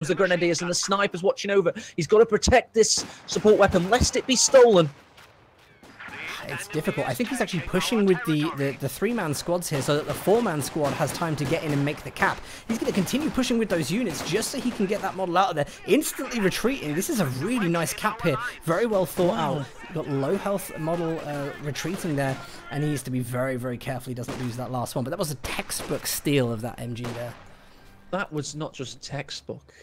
the Grenadiers and the snipers watching over. He's got to protect this support weapon lest it be stolen. It's difficult. I think he's actually pushing with the three-man squads here so that the four-man squad has time to get in and make the cap. He's going to continue pushing with those units just so he can get that model out of there. Instantly retreating. This is a really nice cap here. Very well thought out. Got low health model retreating there, and he needs to be very, very careful he doesn't lose that last one. But that was a textbook steal of that MG there. That was not just textbook.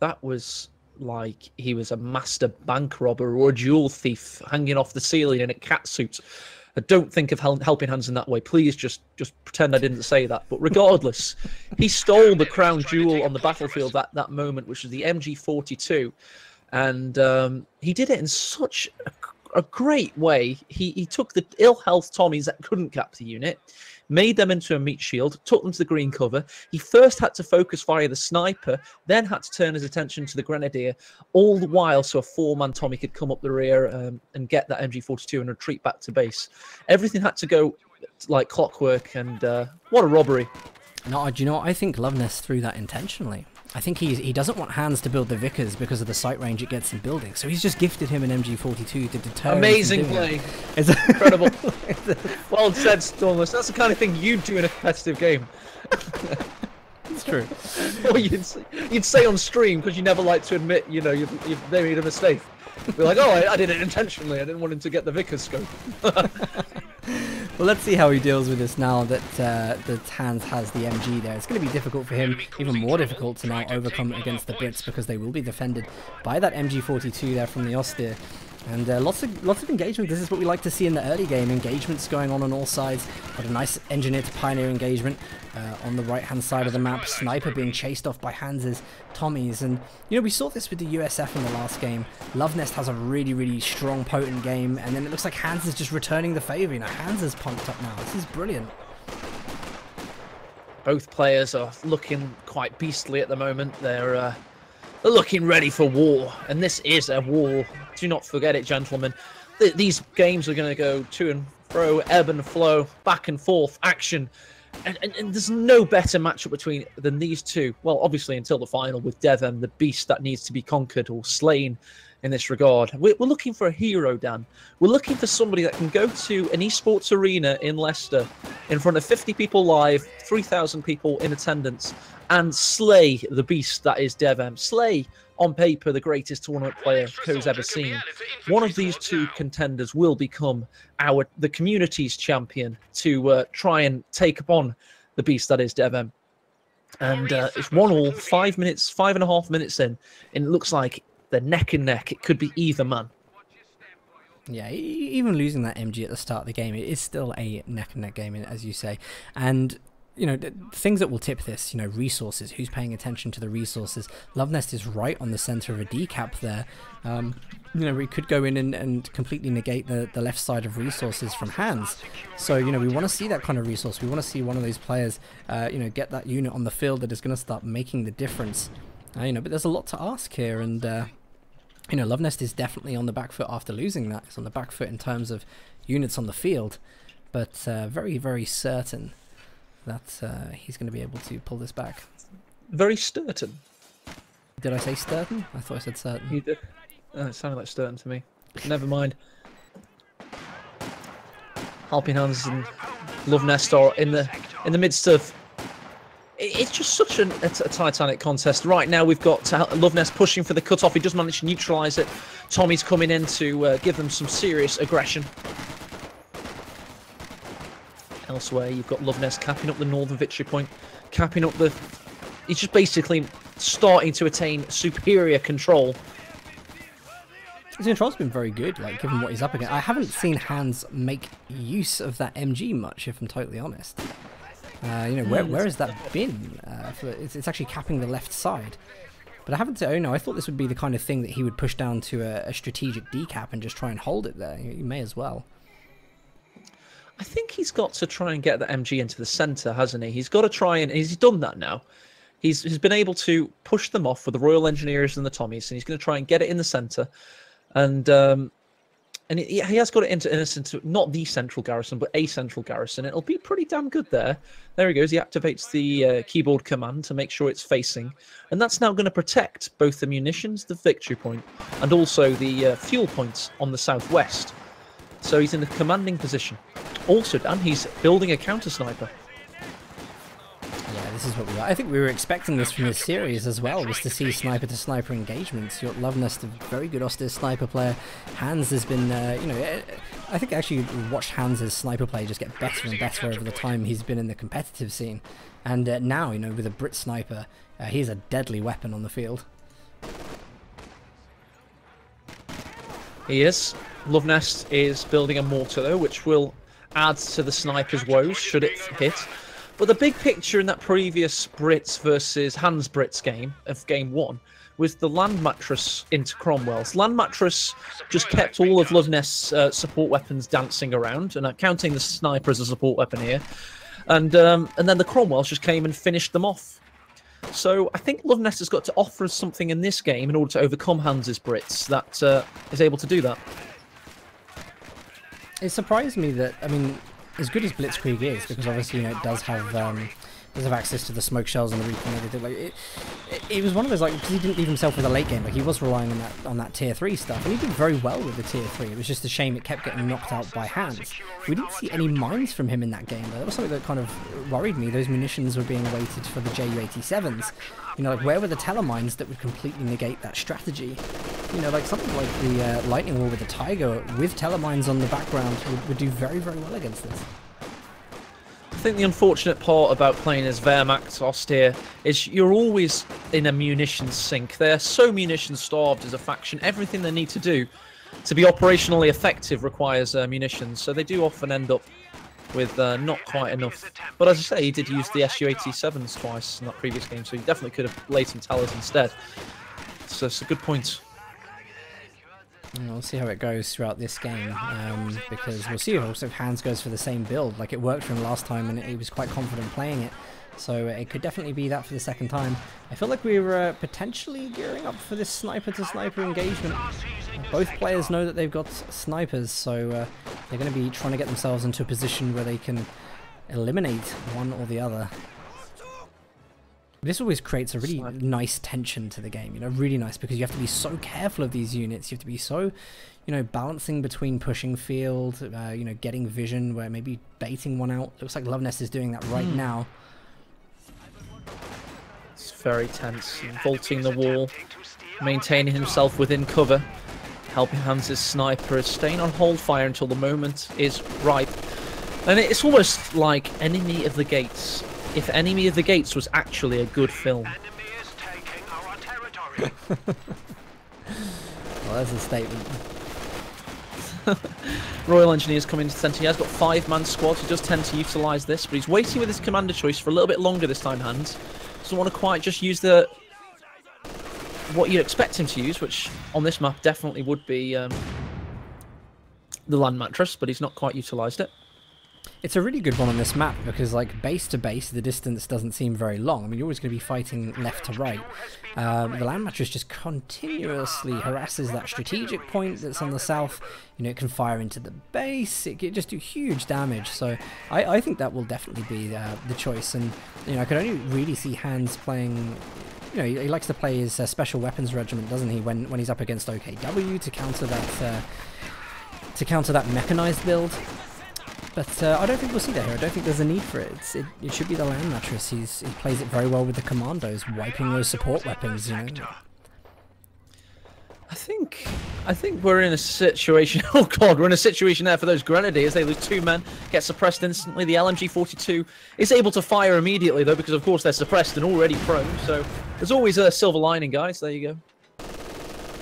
That was like he was a master bank robber or a jewel thief hanging off the ceiling in a catsuit. I don't think of Helping Hands in that way. Please just pretend I didn't say that. But regardless, he stole the crown jewel on the battlefield at that moment, which was the MG42. And he did it in such a great way. He took the ill health Tommies that couldn't cap the unit, made them into a meat shield, took them to the green cover. He first had to focus via the sniper, then had to turn his attention to the Grenadier, all the while so a four-man Tommy could come up the rear and get that MG42 and retreat back to base. Everything had to go like clockwork, and what a robbery. No, do you know what? I think Luvnest threw that intentionally. I think he doesn't want Hans to build the Vickers because of the sight range it gets in building. So he's just gifted him an MG42 to deter him. Amazing play. It's incredible. Well said, Stormless. That's the kind of thing you'd do in a competitive game. It's true. Or you'd say on stream, because you never like to admit, you know, you've made a mistake. Be like, oh, I did it intentionally. I didn't want him to get the Vickers scope. Well, let's see how he deals with this now that Hans has the MG there. It's going to be difficult for him, even more difficult to now overcome against the Brits because they will be defended by that MG42 there from the Austere. And lots of engagement. This is what we like to see in the early game. Engagements going on all sides. Got a nice engineer to pioneer engagement on the right-hand side of the map. Sniper being chased off by Hans's Tommies. And, you know, we saw this with the USF in the last game. Luvnest has a really, really strong, potent game. And then it looks like Hans is just returning the favour. You know, Hans is pumped up now. This is brilliant. Both players are looking quite beastly at the moment. They're looking ready for war. And this is a war. Do not forget it, gentlemen. These games are going to go to and fro, ebb and flow, back and forth, action. And there's no better matchup than these two. Well, obviously until the final with Devon, the beast that needs to be conquered or slain in this regard. We're looking for a hero, Dan. We're looking for somebody that can go to an esports arena in Leicester in front of 50 people live, 3,000 people in attendance, and slay the beast that is Devon. Slay, on paper, the greatest tournament player Co's ever seen. One of these two contenders will become the community's champion to try and take upon the beast that is Devon. And it's 1-1, 5.5 minutes in, and it looks like they're neck and neck. It could be either man. Yeah, even losing that MG at the start of the game, it is still a neck and neck game, as you say. And you know, things that will tip this, you know, resources. Who's paying attention to the resources? Luvnest is right on the center of a decap there. You know, we could go in and completely negate the left side of resources from Hans. So, you know, we want to see that kind of resource. We want to see one of those players, you know, get that unit on the field that is going to start making the difference. You know, but there's a lot to ask here. And, you know, Luvnest is definitely on the back foot after losing that. It's on the back foot in terms of units on the field. But very, very certain that he's going to be able to pull this back. Very certain. Did I say certain? I thought I said certain. You did. It sounded like certain to me. Never mind. Helping Hands and Luvnest are in the midst of. It's just such a titanic contest. Right now we've got Luvnest pushing for the cutoff. He just managed to neutralise it. Tommy's coming in to give them some serious aggression. Elsewhere, you've got Luvnest capping up the northern victory point, capping up the. He's just basically starting to attain superior control. His control's been very good, like given what he's up against. I haven't seen Hans make use of that MG much, if I'm totally honest. You know, where has that been? It's actually capping the left side. But I haven't. Oh no, I thought this would be the kind of thing that he would push down to a strategic decap and just try and hold it there. You may as well. I think he's got to try and get the MG into the centre, hasn't he? He's got to try and he's done that now. He's been able to push them off with the Royal Engineers and the Tommies, and he's going to try and get it in the centre. And And he has got it into innocent, not the central garrison, but a central garrison. It'll be pretty damn good there. There he goes. He activates the keyboard command to make sure it's facing. And that's now going to protect both the munitions, the victory point, and also the fuel points on the southwest. So he's in a commanding position. Also, Dan, he's building a counter-sniper. Yeah, this is what we are. I think we were expecting this from this series as well, was to see sniper-to-sniper engagements. You've got Luvnest, a very good austere sniper player. Hans has been, you know, I think actually watched Hans' sniper play just get better and better over the time he's been in the competitive scene. And now, you know, with a Brit sniper, he's a deadly weapon on the field. He is. Luvnest is building a mortar, though, which will add to the sniper's woes should it hit. But the big picture in that previous Brits versus Hans Brits game of game 1 was the land mattress into Cromwell's. Land mattress just kept all of Luvnest's support weapons dancing around, and I'm counting the sniper as a support weapon here. And then the Cromwells just came and finished them off. So I think Luvnest has got to offer us something in this game in order to overcome Hans's Brits that is able to do that. It surprised me that, I mean, as good as Blitzkrieg is, because obviously, you know, it does have access to the smoke shells and the recon and everything. Like it was one of those, like, because he didn't leave himself with a late game. Like, he was relying on that tier 3 stuff, and he did very well with the tier 3. It was just a shame it kept getting knocked out by Hans. We didn't see any mines from him in that game, though. That was something that kind of worried me. Those munitions were being weighted for the Ju-87s. You know, like, where were the telemines that would completely negate that strategy? You know, like something like the Lightning War with the Tiger with telemines on the background would do very, very well against this. I think the unfortunate part about playing as Wehrmacht austere is you're always in a munitions sink. They're so munitions starved as a faction. Everything they need to do to be operationally effective requires munitions, so they do often end up with not quite enough. But as I say, he did use the Su-87s twice in that previous game, so he definitely could have laid some tellers instead. So it's a good point. We'll see how it goes throughout this game, because we'll see also if Hans goes for the same build. Like, it worked for him last time and he was quite confident playing it, so it could definitely be that for the second time. I feel like we were potentially gearing up for this sniper-to-sniper engagement. Both players know that they've got snipers, so they're going to be trying to get themselves into a position where they can eliminate one or the other. This always creates a really nice tension to the game, you know, really nice, because you have to be so careful of these units. You have to be so, you know, balancing between pushing field, you know, getting vision, where maybe baiting one out. Looks like Luvnest is doing that right now. It's very tense. Vaulting the wall, maintaining himself within cover. HelpingHans' sniper is staying on hold fire until the moment is ripe. And it's almost like Enemy of the Gates. If Enemy of the Gates was actually a good film. Well, that's a statement. Royal Engineers come into centre. He has got 5-man squads. He does tend to utilise this, but he's waiting with his commander choice for a little bit longer this time, Hans. Doesn't want to quite just use what you'd expect him to use, which on this map definitely would be the land mattress, but he's not quite utilised it. It's a really good one on this map because, like, base to base, the distance doesn't seem very long. I mean, you're always going to be fighting left to right. The land mattress just continuously harasses that strategic point that's on the south. You know, it can fire into the base. It can just do huge damage. So I think that will definitely be the choice. And, you know, I could only really see Hans playing... You know, he likes to play his special weapons regiment, doesn't he, when he's up against OKW to counter that mechanized build. But I don't think we'll see that here. I don't think there's a need for it. It should be the land mattress. He plays it very well with the commandos, wiping those support weapons, you know. I think we're in a situation... Oh god, we're in a situation there for those grenadiers. They lose 2 men, get suppressed instantly. The LMG-42 is able to fire immediately, though, because of course they're suppressed and already prone. So there's always a silver lining, guys. There you go.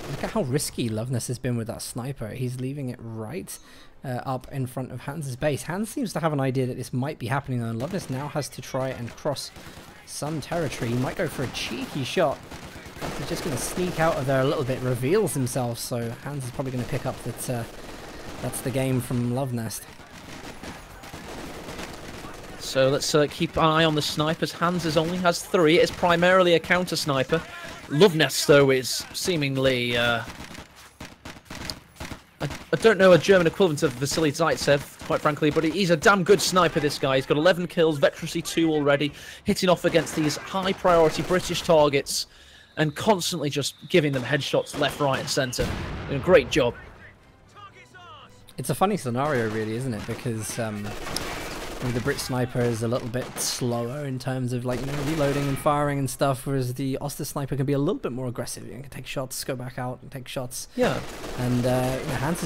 Look at how risky Luvnest has been with that sniper. He's leaving it right up in front of Hans' base. Hans seems to have an idea that this might be happening, and Luvnest now has to try and cross some territory. He might go for a cheeky shot. He's just going to sneak out of there a little bit, reveals himself, so Hans is probably going to pick up that that's the game from Luvnest. So let's keep an eye on the snipers. Hans only has 3. It's primarily a counter sniper. Luvnest, though, is seemingly I don't know a German equivalent of Vasily Zaitsev, quite frankly, but he's a damn good sniper, this guy. He's got 11 kills, veterancy 2 already, hitting off against these high-priority British targets and constantly just giving them headshots left, right, and centre. Doing a great job. It's a funny scenario, really, isn't it? Because the Brit sniper is a little bit slower in terms of, like, you know, reloading and firing and stuff, whereas the Oster sniper can be a little bit more aggressive. You can take shots, go back out and take shots. Yeah. And you know, Hans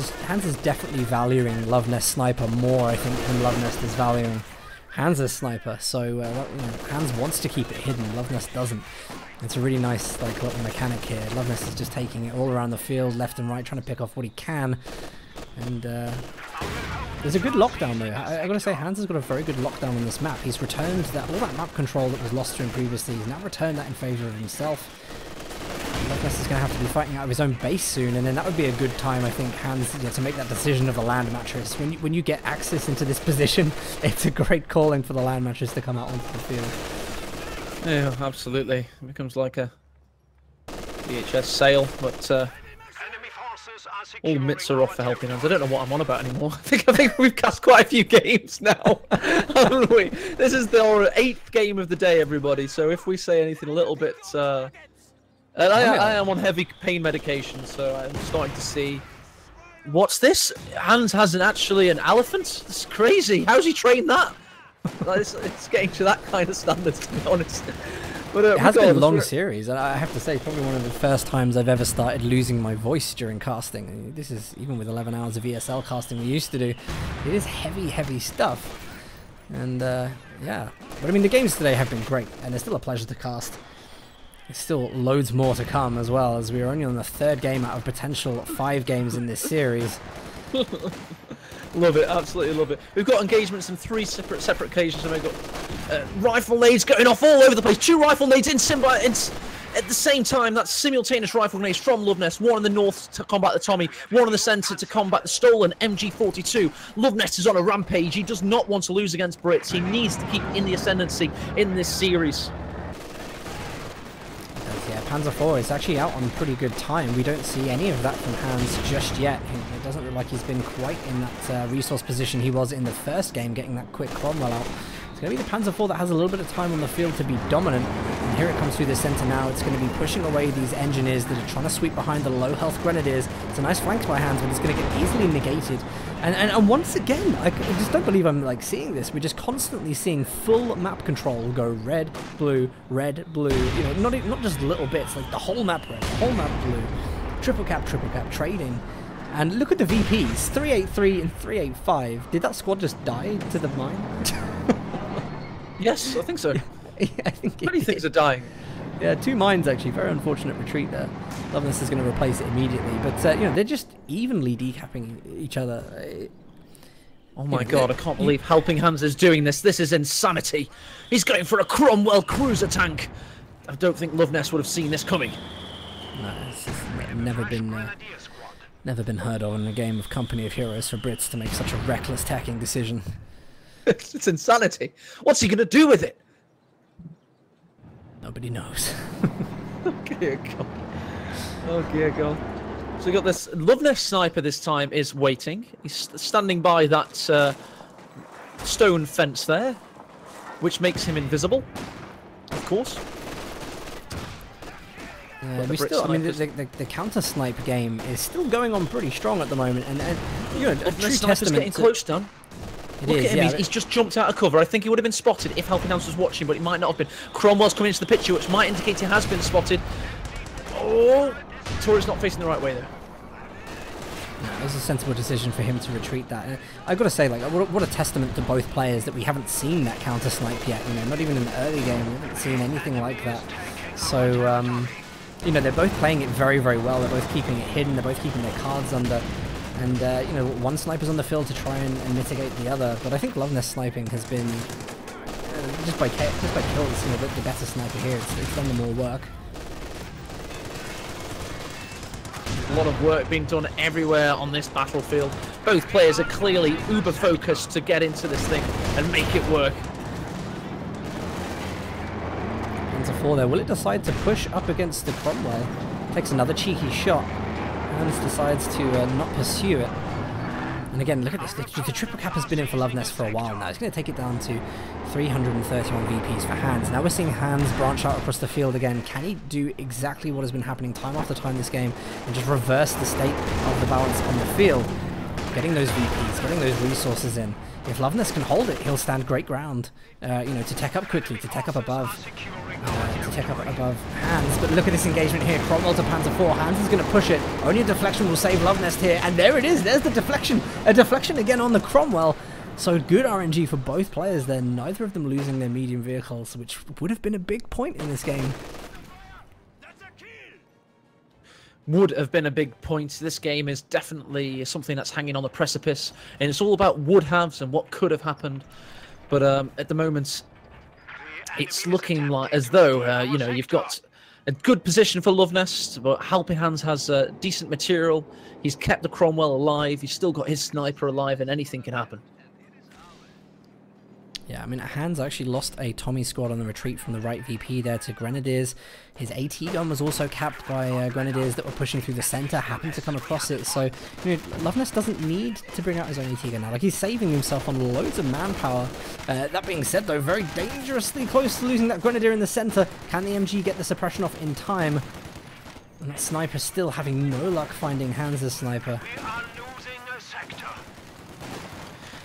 is definitely valuing Luvnest sniper more, I think, than Luvnest is valuing Hans' sniper. So you know, Hans wants to keep it hidden. Luvnest doesn't. It's a really nice, like, little mechanic here. Luvnest is just taking it all around the field, left and right, trying to pick off what he can. And there's a good lockdown there. I gotta say, Hans has got a very good lockdown on this map. He's returned all that map control that was lost to him previously. He's now returned that in favour of himself. Luvnest is going to have to be fighting out of his own base soon, and then that would be a good time, I think, Hans, to make that decision of the land mattress. When you get access into this position, it's a great calling for the land mattress to come out onto the field. Yeah, absolutely. It becomes like a VHS sale, but all mitts are off for Helping Hands. I don't know what I'm on about anymore. I think we've cast quite a few games now, haven't we? This is our 8th game of the day, everybody. So if we say anything a little bit, and I am on heavy pain medication, so I'm starting to see. What's this? Hans has actually an elephant. It's crazy. How's he trained that? It's getting to that kind of standards, to be honest. But, it has been a long series, and I have to say, probably one of the first times I've ever started losing my voice during casting. This is, even with 11 hours of ESL casting we used to do, it is heavy, heavy stuff. And, yeah. But, I mean, the games today have been great, and they're still a pleasure to cast. There's still loads more to come, as well, as we are only on the 3rd game out of potential 5 games in this series. Love it, absolutely love it. We've got engagements on 3 separate occasions, and we've got rifle nades going off all over the place. 2 rifle nades at the same time. That's simultaneous rifle nades from Luvnest. One in the north to combat the Tommy, one in the centre to combat the stolen MG42. Luvnest is on a rampage. He does not want to lose against Brits. He needs to keep in the ascendancy in this series. Yeah, Panzer IV is actually out on pretty good time. We don't see any of that from Hans just yet. It doesn't look like he's been quite in that resource position he was in the first game, getting that quick Cromwell out. It's going to be the Panzer IV that has a little bit of time on the field to be dominant. And here it comes through the centre now. It's going to be pushing away these engineers that are trying to sweep behind the low health grenadiers. It's a nice flank by Hans, but it's going to get easily negated. And once again, I just don't believe I'm like seeing this. We're just constantly seeing full map control go red, blue, you know, not just little bits, like the whole map red, the whole map blue, triple cap, trading. And look at the VPs, 383 and 385. Did that squad just die to the mine? Yes, I think so. Yeah, I think many things are dying. Yeah, 2 mines actually. Very unfortunate retreat there. Luvnest is going to replace it immediately, but you know, they're just evenly decapping each other. Oh my god, I can't believe Helping Hands is doing this. This is insanity. He's going for a Cromwell cruiser tank. I don't think Luvnest would have seen this coming. No, it's just never been heard of in a game of Company of Heroes for Brits to make such a reckless tacking decision. It's insanity. What's he going to do with it? Nobody knows. Oh dear god. Oh dear god. So we got this Luvnest sniper this time is waiting. He's standing by that stone fence there, which makes him invisible, of course. We still, I mean, the counter snipe game is still going on pretty strong at the moment, and you know, a true testament. Getting close, Dan. Look at him, yeah, he's just jumped out of cover. I think he would have been spotted if Helping Hands was watching, but he might not have been. Cromwell's coming into the picture, which might indicate he has been spotted. Oh, Turret's not facing the right way there. No, it was a sensible decision for him to retreat that. I've got to say, like, what a testament to both players that we haven't seen that counter snipe yet. You know, not even in the early game, we haven't seen anything like that. So, you know, they're both playing it very, very well. They're both keeping it hidden. They're both keeping their cards under. And, you know, one sniper's on the field to try and mitigate the other. But I think Luvnest sniping has been, just by kills, you know, the better sniper here. It's done them more work. A lot of work being done everywhere on this battlefield. Both players are clearly uber focused to get into this thing and make it work. Panzer IV there. Will it decide to push up against the Cromwell? Takes another cheeky shot. Hans decides to not pursue it. And again, look at this. The triple cap has been in for Luvnest for a while now. It's going to take it down to 331 VPs for Hans. Now we're seeing Hans branch out across the field again. Can he do exactly what has been happening time after time this game and just reverse the state of the balance on the field? Getting those VPs, getting those resources in. If Luvnest can hold it, he'll stand great ground, you know, to tech up quickly, to tech up above Hans. But look at this engagement here. Cromwell to Panzer IV. Hans is going to push it. Only a deflection will save Luvnest here. And there it is. There's the deflection. A deflection again on the Cromwell. So good RNG for both players there. Neither of them losing their medium vehicles, which would have been a big point in this game. Would have been a big point. This game is definitely something that's hanging on the precipice, and it's all about would-haves and what could have happened. But at the moment, it's looking like as though you know, you've got a good position for Luvnest, but HelpingHans has decent material. He's kept the Cromwell alive. He's still got his sniper alive, and anything can happen. Yeah, I mean, Hans actually lost a Tommy squad on the retreat from the right VP there to Grenadiers. His AT gun was also capped by Grenadiers that were pushing through the center, happened to come across it. So, you know, Luvnest doesn't need to bring out his own AT gun now. Like, he's saving himself on loads of manpower. That being said, though, very dangerously close to losing that Grenadier in the center. Can the MG get the suppression off in time? And that sniper still having no luck finding Hans' sniper.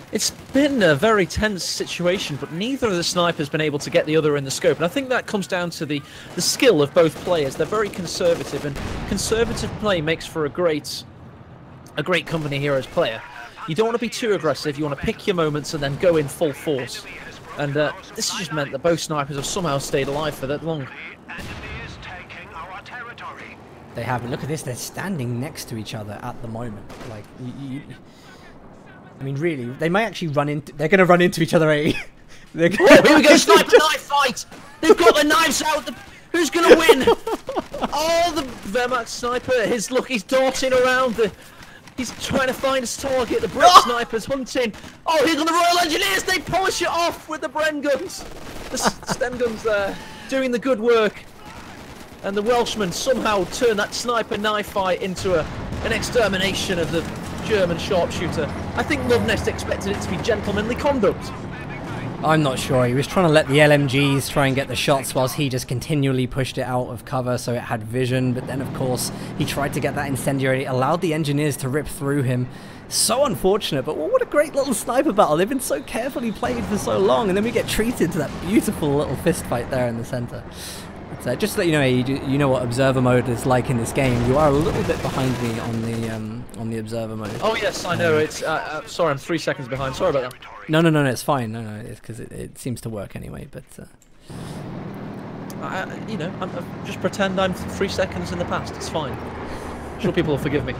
It's been a very tense situation, but neither of the snipers has been able to get the other in the scope. And I think that comes down to the skill of both players. They're very conservative, and conservative play makes for a great company heroes player. You don't want to be too aggressive. You want to pick your moments and then go in full force. And this has just meant that both snipers have somehow stayed alive for that long. They have. Look at this. They're standing next to each other at the moment. Like, I mean, really, they might actually run into. They're going to run into each other, eh? Here we go, sniper knife fight! They've got their knives out. Who's going to win? Oh, the Wehrmacht sniper. He's darting around. He's trying to find his target. The Brit sniper's hunting. Oh, here come the Royal Engineers. They polish it off with the Bren guns. The Sten guns there doing the good work. And the Welshmen somehow turn that sniper knife fight into an extermination of the German sharpshooter. I think Luvnest expected it to be gentlemanly conduct. I'm not sure. He was trying to let the LMGs try and get the shots whilst he just continually pushed it out of cover so it had vision. But then, of course, he tried to get that incendiary, allowed the engineers to rip through him. So unfortunate, but what a great little sniper battle. They've been so carefully played for so long, and then we get treated to that beautiful little fist fight there in the center. But, just to let you know, you know what observer mode is like in this game. You are a little bit behind me on the observer mode. Oh yes, I know. It's sorry, I'm 3 seconds behind. Sorry about that. No, it's fine. No, it's because it seems to work anyway. But you know, I'm just pretend I'm 3 seconds in the past. It's fine. I'm sure people will forgive me.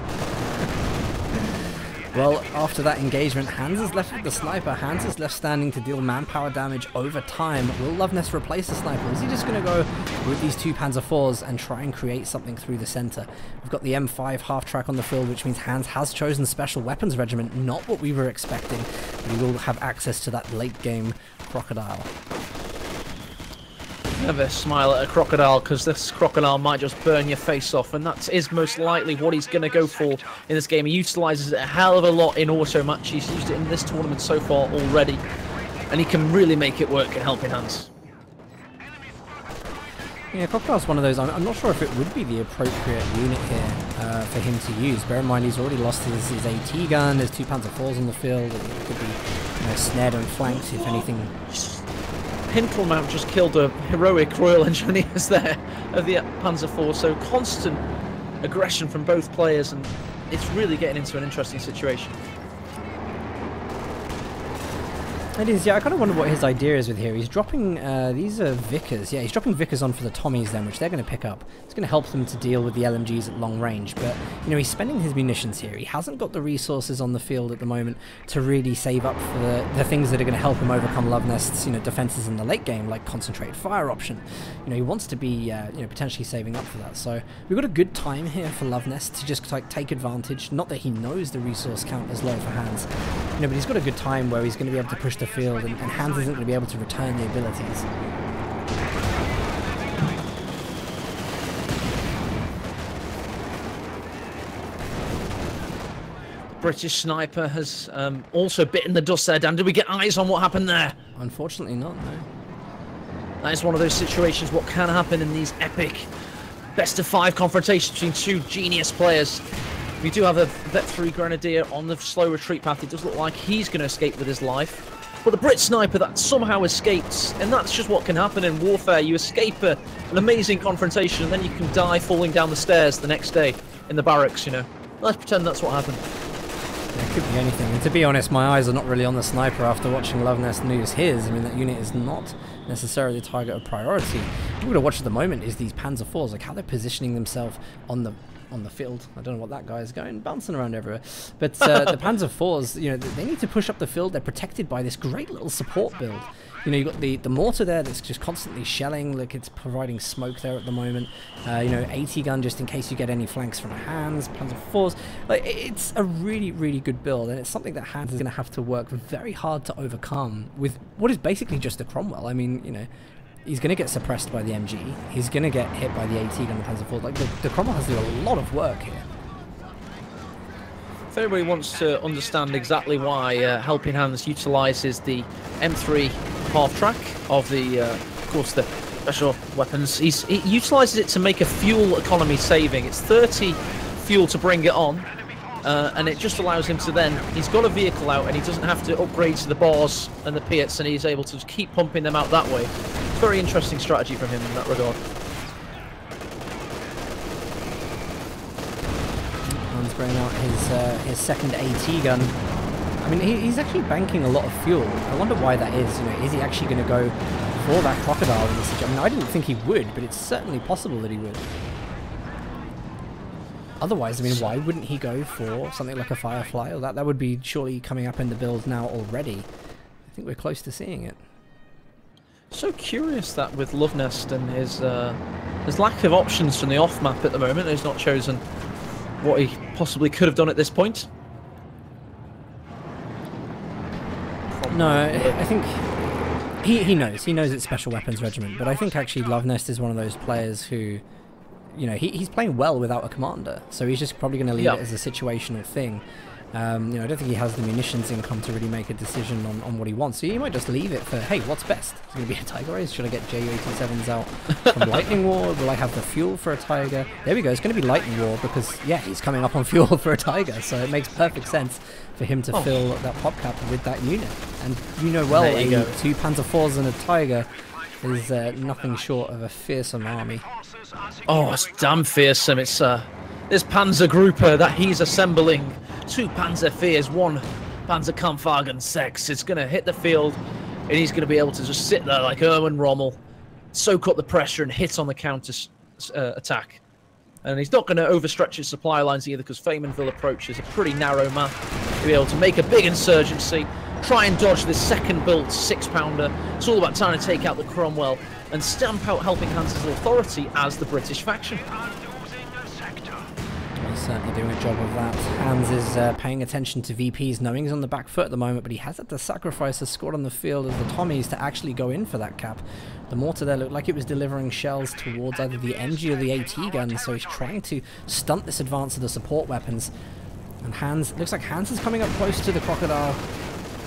Well, after that engagement, Hans is left with the sniper. Hans is left standing to deal manpower damage over time. Will Luvnest replace the sniper? Is he just going to go with these two Panzer IVs and try and create something through the center? We've got the M5 half-track on the field, which means Hans has chosen Special Weapons Regiment. Not what we were expecting, but he will have access to that late-game Crocodile. Never smile at a crocodile, because this crocodile might just burn your face off, and that is most likely what he's going to go for in this game. He utilises it a hell of a lot in auto match. He's used it in this tournament so far already, and he can really make it work at HelpingHans. Yeah, Crocodile's one of those. I'm not sure if it would be the appropriate unit here for him to use. Bear in mind, he's already lost his AT gun. There's two Panzer IVs on the field. It could be snared and flanked if anything. Hinkelmount just killed a heroic Royal Engineers there of the Panzer IV, so constant aggression from both players, and it's really getting into an interesting situation. It is, yeah. I kind of wonder what his idea is with here. He's dropping, these are Vickers. Yeah, he's dropping Vickers on for the Tommies then, which they're going to pick up. It's going to help them to deal with the LMGs at long range. But, you know, he's spending his munitions here. He hasn't got the resources on the field at the moment to really save up for the things that are going to help him overcome Luvnest's, you know, defenses in the late game, like concentrated fire option. You know, he wants to be, you know, potentially saving up for that. So we've got a good time here for Luvnest to just, like, take advantage. Not that he knows the resource count is low for Hans. You know, but he's got a good time where he's going to be able to push the field, and Hans isn't going to be able to return the abilities. British sniper has also bitten the dust there. Dan, did we get eyes on what happened there? Unfortunately not, no. That is one of those situations, what can happen in these epic best-of-5 confrontations between two genius players. We do have a Vet 3 Grenadier on the slow retreat path. It does look like he's going to escape with his life. But the Brit sniper that somehow escapes, and that's just what can happen in warfare. You escape an amazing confrontation, and then you can die falling down the stairs the next day in the barracks, you know. Let's pretend that's what happened. It could be anything. And to be honest, my eyes are not really on the sniper after watching Luvnest lose his. I mean, that unit is not necessarily a target of priority. What we're going to watch at the moment is these Panzer IVs, like how they're positioning themselves on the field. I don't know what that guy is going, bouncing around everywhere. But the Panzer IVs, you know, they need to push up the field. They're protected by this great little support build. You know, you've got the mortar there that's just constantly shelling. Look, it's providing smoke there at the moment. You know, AT gun just in case you get any flanks from Hans, Panzer IVs. Like, it's a really, really good build, and it's something that Hans is going to have to work very hard to overcome with what is basically just a Cromwell. I mean, you know, he's going to get suppressed by the MG. He's going to get hit by the AT gun and Panzer IV. Like, the Cromwell has to do a lot of work here. If anybody wants to understand exactly why Helping Hands utilises the M3 half track of the, of course, the special weapons, he utilises it to make a fuel economy saving. It's 30 fuel to bring it on, and it just allows him to then, he's got a vehicle out and he doesn't have to upgrade to the bars and the Piats, and he's able to just keep pumping them out that way. Very interesting strategy from him in that regard. Hans bringing out his second AT gun. I mean, he's actually banking a lot of fuel. I wonder why that is. You know, is he actually going to go for that crocodile in this situation? I mean, I didn't think he would, but it's certainly possible that he would. Otherwise, I mean, why wouldn't he go for something like a Firefly? Or that would be surely coming up in the build now already. I think we're close to seeing it. So curious that with Luvnest and his lack of options from the off map at the moment, he's not chosen what he possibly could have done at this point. No, I think he knows it's Special Weapons Regiment, but I think actually Luvnest is one of those players who, you know, he's playing well without a commander, so he's just probably going to leave it as a situational thing. You know, I don't think he has the munitions income to really make a decision on what he wants, so he might just leave it for, hey, what's best? Is it going to be a Tiger Race? Should I get Ju-87s out from Lightning War? Will I have the fuel for a Tiger? There we go, it's going to be Lightning War, because, yeah, he's coming up on fuel for a Tiger, so it makes perfect sense for him to fill that pop cap with that unit. And you know well, two Panzer IVs and a Tiger is nothing short of a fearsome army. Oh, it's damn fearsome. It's this Panzer Grouper that he's assembling. 2 Panzer Fears, 1 Panzer Kampfwagen 6. It's going to hit the field, and he's going to be able to just sit there like Erwin Rommel, soak up the pressure and hit on the counter attack. And he's not going to overstretch his supply lines either, because Faymanville approach is a pretty narrow map to be able to make a big insurgency, try and dodge this second-built 6-pounder. It's all about trying to take out the Cromwell and stamp out Helping Hands' authority as the British faction. He's certainly doing a job of that. Hans is paying attention to VPs, knowing he's on the back foot at the moment, but he has had to sacrifice a squad on the field of the Tommies to actually go in for that cap. The mortar there looked like it was delivering shells towards either the MG or the AT gun, so he's trying to stunt this advance of the support weapons. And Hans, looks like Hans is coming up close to the crocodile.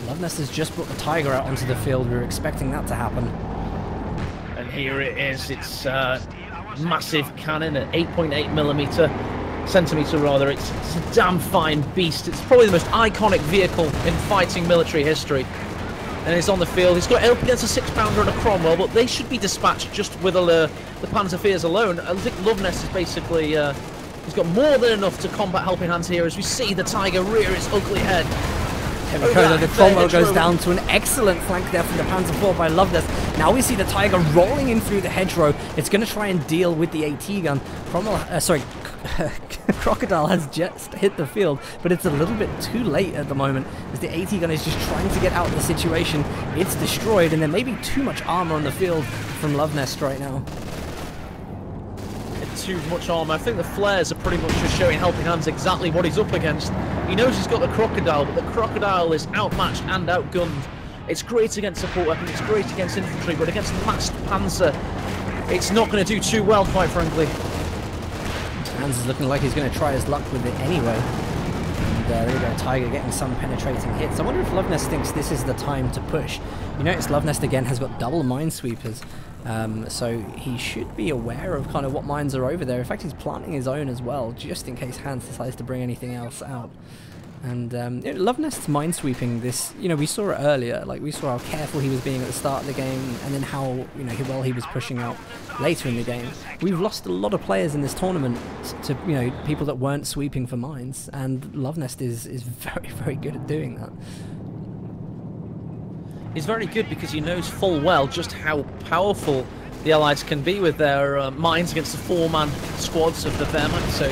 Luvnest has just brought the Tiger out onto the field. We were expecting that to happen. And here it is. It's massive cannon at 8.8 centimeter rather. It's a damn fine beast. It's probably the most iconic vehicle in fighting military history. And he's on the field. He's got up against a 6-pounder and a Cromwell, but they should be dispatched just with the Panzer Fears alone. I think Luvnest is basically he's got more than enough to combat Helping Hands here, as we see the Tiger rear its ugly head. There we go, the Cromwell goes down to an excellent flank there from the Panzer IV by Luvnest. Now we see the Tiger rolling in through the hedgerow. It's going to try and deal with the AT gun. Crocodile has just hit the field, but it's a little bit too late at the moment, as the AT gun is just trying to get out of the situation. It's destroyed, and there may be too much armor on the field from Luvnest right now. Too much armor. I think the flares are pretty much just showing Helping Hands exactly what he's up against. He knows he's got the crocodile, but the crocodile is outmatched and outgunned. It's great against support weapons, it's great against infantry, but against massed panzer, it's not going to do too well, quite frankly. Hans is looking like he's going to try his luck with it anyway. there we go, Tiger getting some penetrating hits. I wonder if Luvnest thinks this is the time to push. You notice Luvnest again has got double minesweepers, so he should be aware of kind of what mines are over there. In fact, he's planting his own as well, just in case Hans decides to bring anything else out. And Luvnest's minesweeping this, we saw it earlier, like we saw how careful he was being at the start of the game, and then how, how well he was pushing out later in the game. We've lost a lot of players in this tournament to, people that weren't sweeping for mines, and Luvnest is very, very good at doing that. He's very good because he knows full well just how powerful the Allies can be with their mines against the four-man squads of the Wehrmacht, so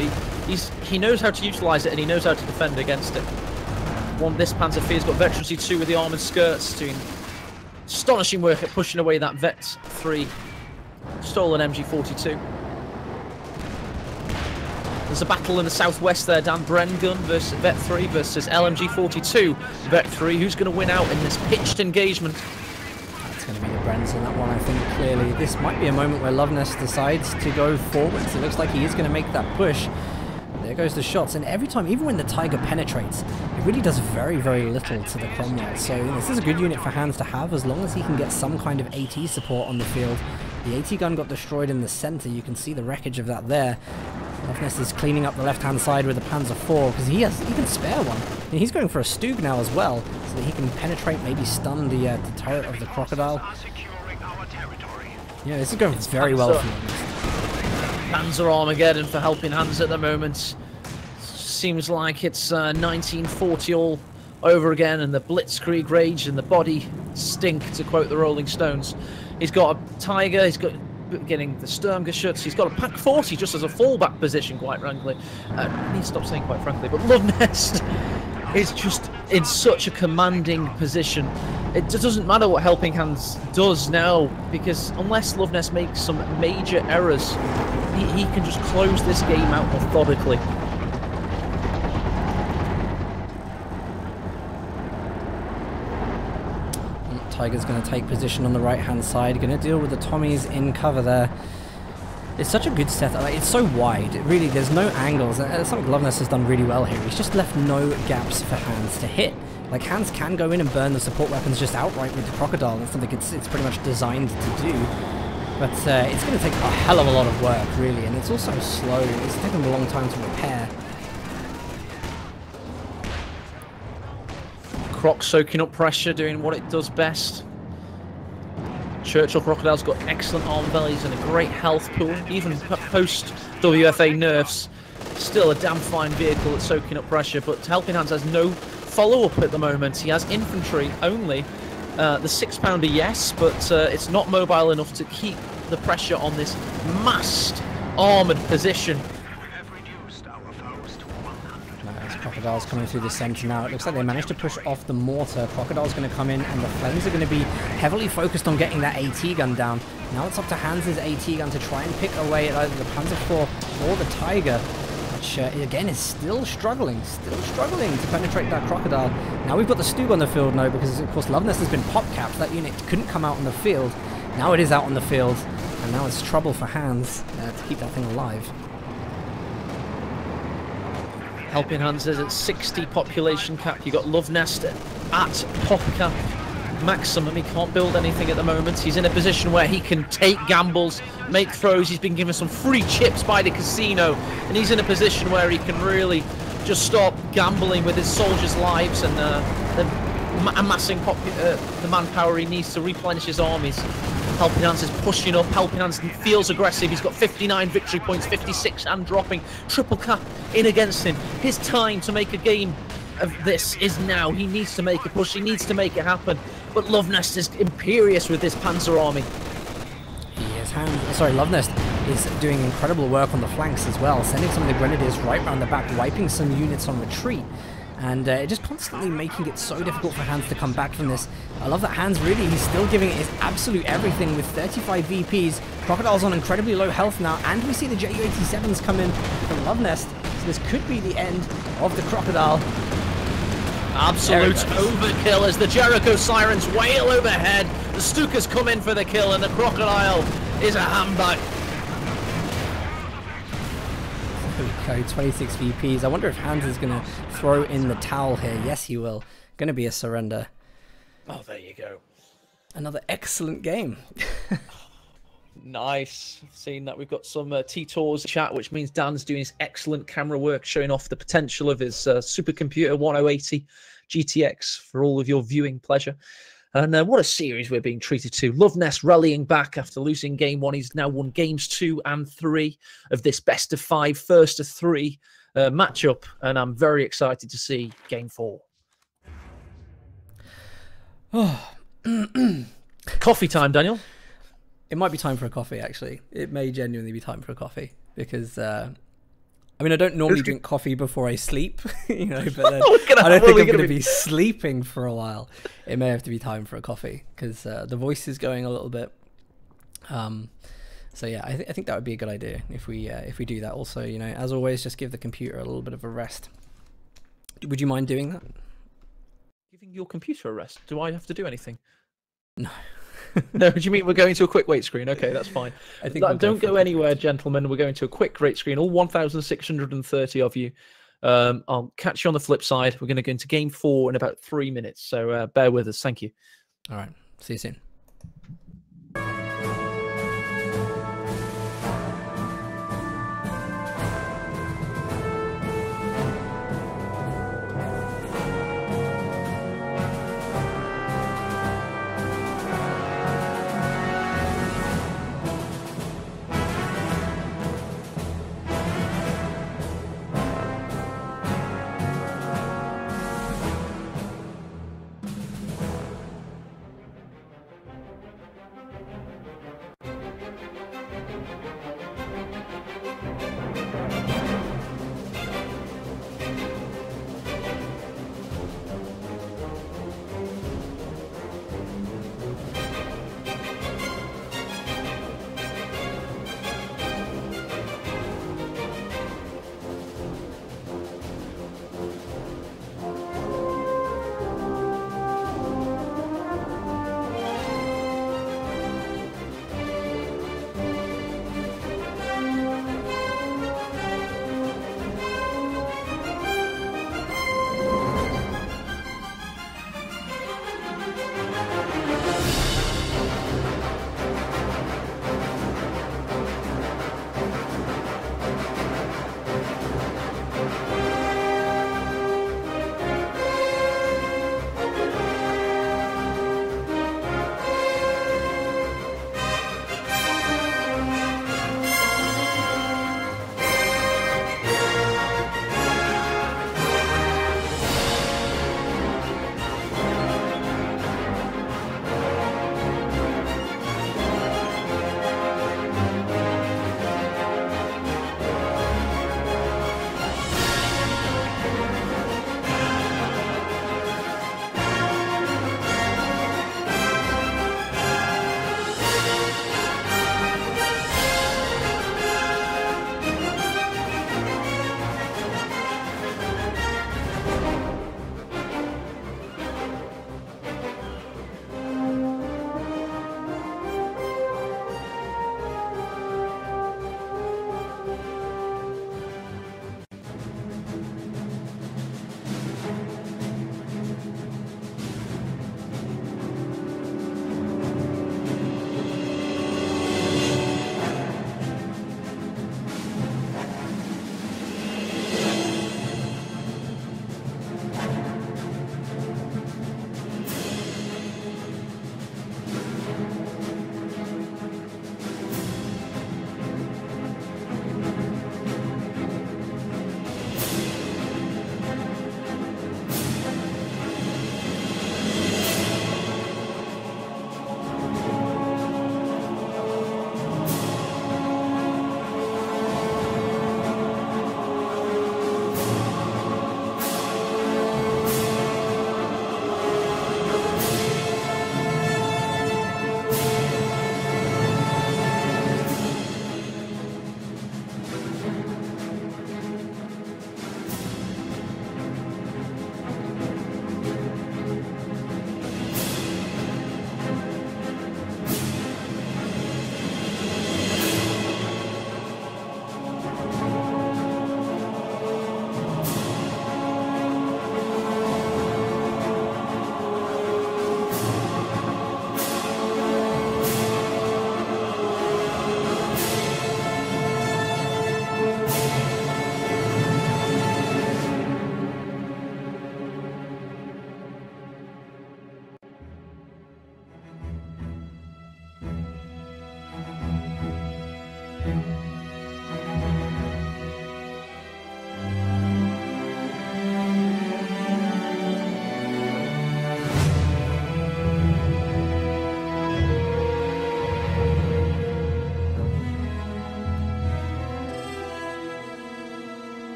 he knows how to utilise it, and he knows how to defend against it. This Panzerfehr's got Veterancy 2 with the armoured skirts, doing astonishing work at pushing away that Vet 3 stolen MG42. There's a battle in the southwest there, Dan Bren gun versus Vet 3 versus LMG42 Vet 3. Who's going to win out in this pitched engagement? That's going to be the Brens in that one, I think, clearly. This might be a moment where Luvnest decides to go forwards. It looks like he is going to make that push. There goes the shots, and every time, even when the Tiger penetrates, it really does very, very little to the Cromwell. So this is a good unit for Hans to have, as long as he can get some kind of AT support on the field. The AT gun got destroyed in the center. You can see the wreckage of that there. Luvnest is cleaning up the left-hand side with the Panzer IV, because he can spare one. And he's going for a Stug now as well, so that he can penetrate, maybe stun the turret of the Crocodile. Yeah, this is going very well for him. Panzer Armageddon for Helping Hands at the moment. Seems like it's 1940 all over again, and the Blitzkrieg rage and the body stink, to quote the Rolling Stones. He's got a Tiger, he's got getting the Sturmgeschütz, he's got a Pack 40 just as a fallback position, quite frankly. I need to stop saying quite frankly, but Luvnest is just in such a commanding position. It doesn't matter what Helping Hands does now, because unless Luvnest makes some major errors, he can just close this game out methodically. Tiger's going to take position on the right-hand side, going to deal with the Tommies in cover there. It's such a good setup. Like, it's so wide. Really, there's no angles. Something Luvnest has done really well here. He's just left no gaps for Hans to hit. Like, Hans can go in and burn the support weapons just outright with the Crocodile. That's something it's pretty much designed to do. But it's going to take a hell of a lot of work, really, and it's also slow. It's taken a long time to repair. Croc soaking up pressure, doing what it does best. Churchill Crocodile's got excellent arm bellies and a great health pool, even post WFA nerfs. Still a damn fine vehicle at soaking up pressure, but Helping Hands has no follow-up at the moment. He has infantry only. The 6-pounder, yes, but it's not mobile enough to keep the pressure on this massed armoured position. Crocodile's coming through the centre now. It looks like they managed to push off the mortar. Crocodile's going to come in, and the Flames are going to be heavily focused on getting that AT gun down. Now it's up to Hans's AT gun to try and pick away at either the Panzer IV or the Tiger, which again is still struggling to penetrate that Crocodile. Now we've got the Stug on the field now, because of course Luvnest has been pop-capped. That unit couldn't come out on the field. Now it is out on the field, and now it's trouble for Hans to keep that thing alive. Helping Hands is at 60 population cap. You got Luvnest at pop cap maximum. He can't build anything at the moment. He's in a position where he can take gambles, make throws. He's been given some free chips by the casino, and he's in a position where he can really just stop gambling with his soldiers' lives and amassing the manpower he needs to replenish his armies. Helping Hands is pushing up. Helping Hands feels aggressive. He's got 59 victory points, 56 and dropping. Triple cap in against him. His time to make a game of this is now. He needs to make a push. He needs to make it happen. But Luvnest is imperious with this Panzer army. He is. Luvnest is doing incredible work on the flanks as well, sending some of the Grenadiers right round the back, wiping some units on retreat. And just constantly making it so difficult for Hans to come back from this. I love that Hans really, he's still giving it his absolute everything with 35 VPs. Crocodile's on incredibly low health now, and we see the Ju-87s come in from Luvnest. So this could be the end of the Crocodile. Absolute overkill as the Jericho sirens wail overhead. The Stukas come in for the kill, and the Crocodile is a handbag. go. 26 VPs. I wonder if Hans is going to throw in the towel here. Yes, he will. Going to be a surrender. Oh, there you go. Another excellent game. Nice. Seeing that we've got some T-Tours chat, which means Dan's doing his excellent camera work, showing off the potential of his supercomputer 1080 GTX for all of your viewing pleasure. And what a series we're being treated to. Luvnest rallying back after losing game 1. He's now won games 2 and 3 of this best of 5, first of 3 matchup. And I'm very excited to see game 4. Oh. Coffee time, Daniel. It might be time for a coffee, actually. It may genuinely be time for a coffee because, I mean, I don't normally drink coffee before I sleep, you know, but then I don't think I'm going to be sleeping for a while. It may have to be time for a coffee because the voice is going a little bit. So yeah, I think that would be a good idea if we do that. Also, you know, as always, just give the computer a little bit of a rest. Would you mind doing that? Giving your computer a rest? Do I have to do anything? No. No, do you mean we're going to a quick wait screen? Okay, that's fine. I think don't go anywhere, gentlemen. We're going to a quick wait screen. All 1,630 of you. I'll catch you on the flip side. We're going to go into game 4 in about 3 minutes. So bear with us. Thank you. All right. See you soon.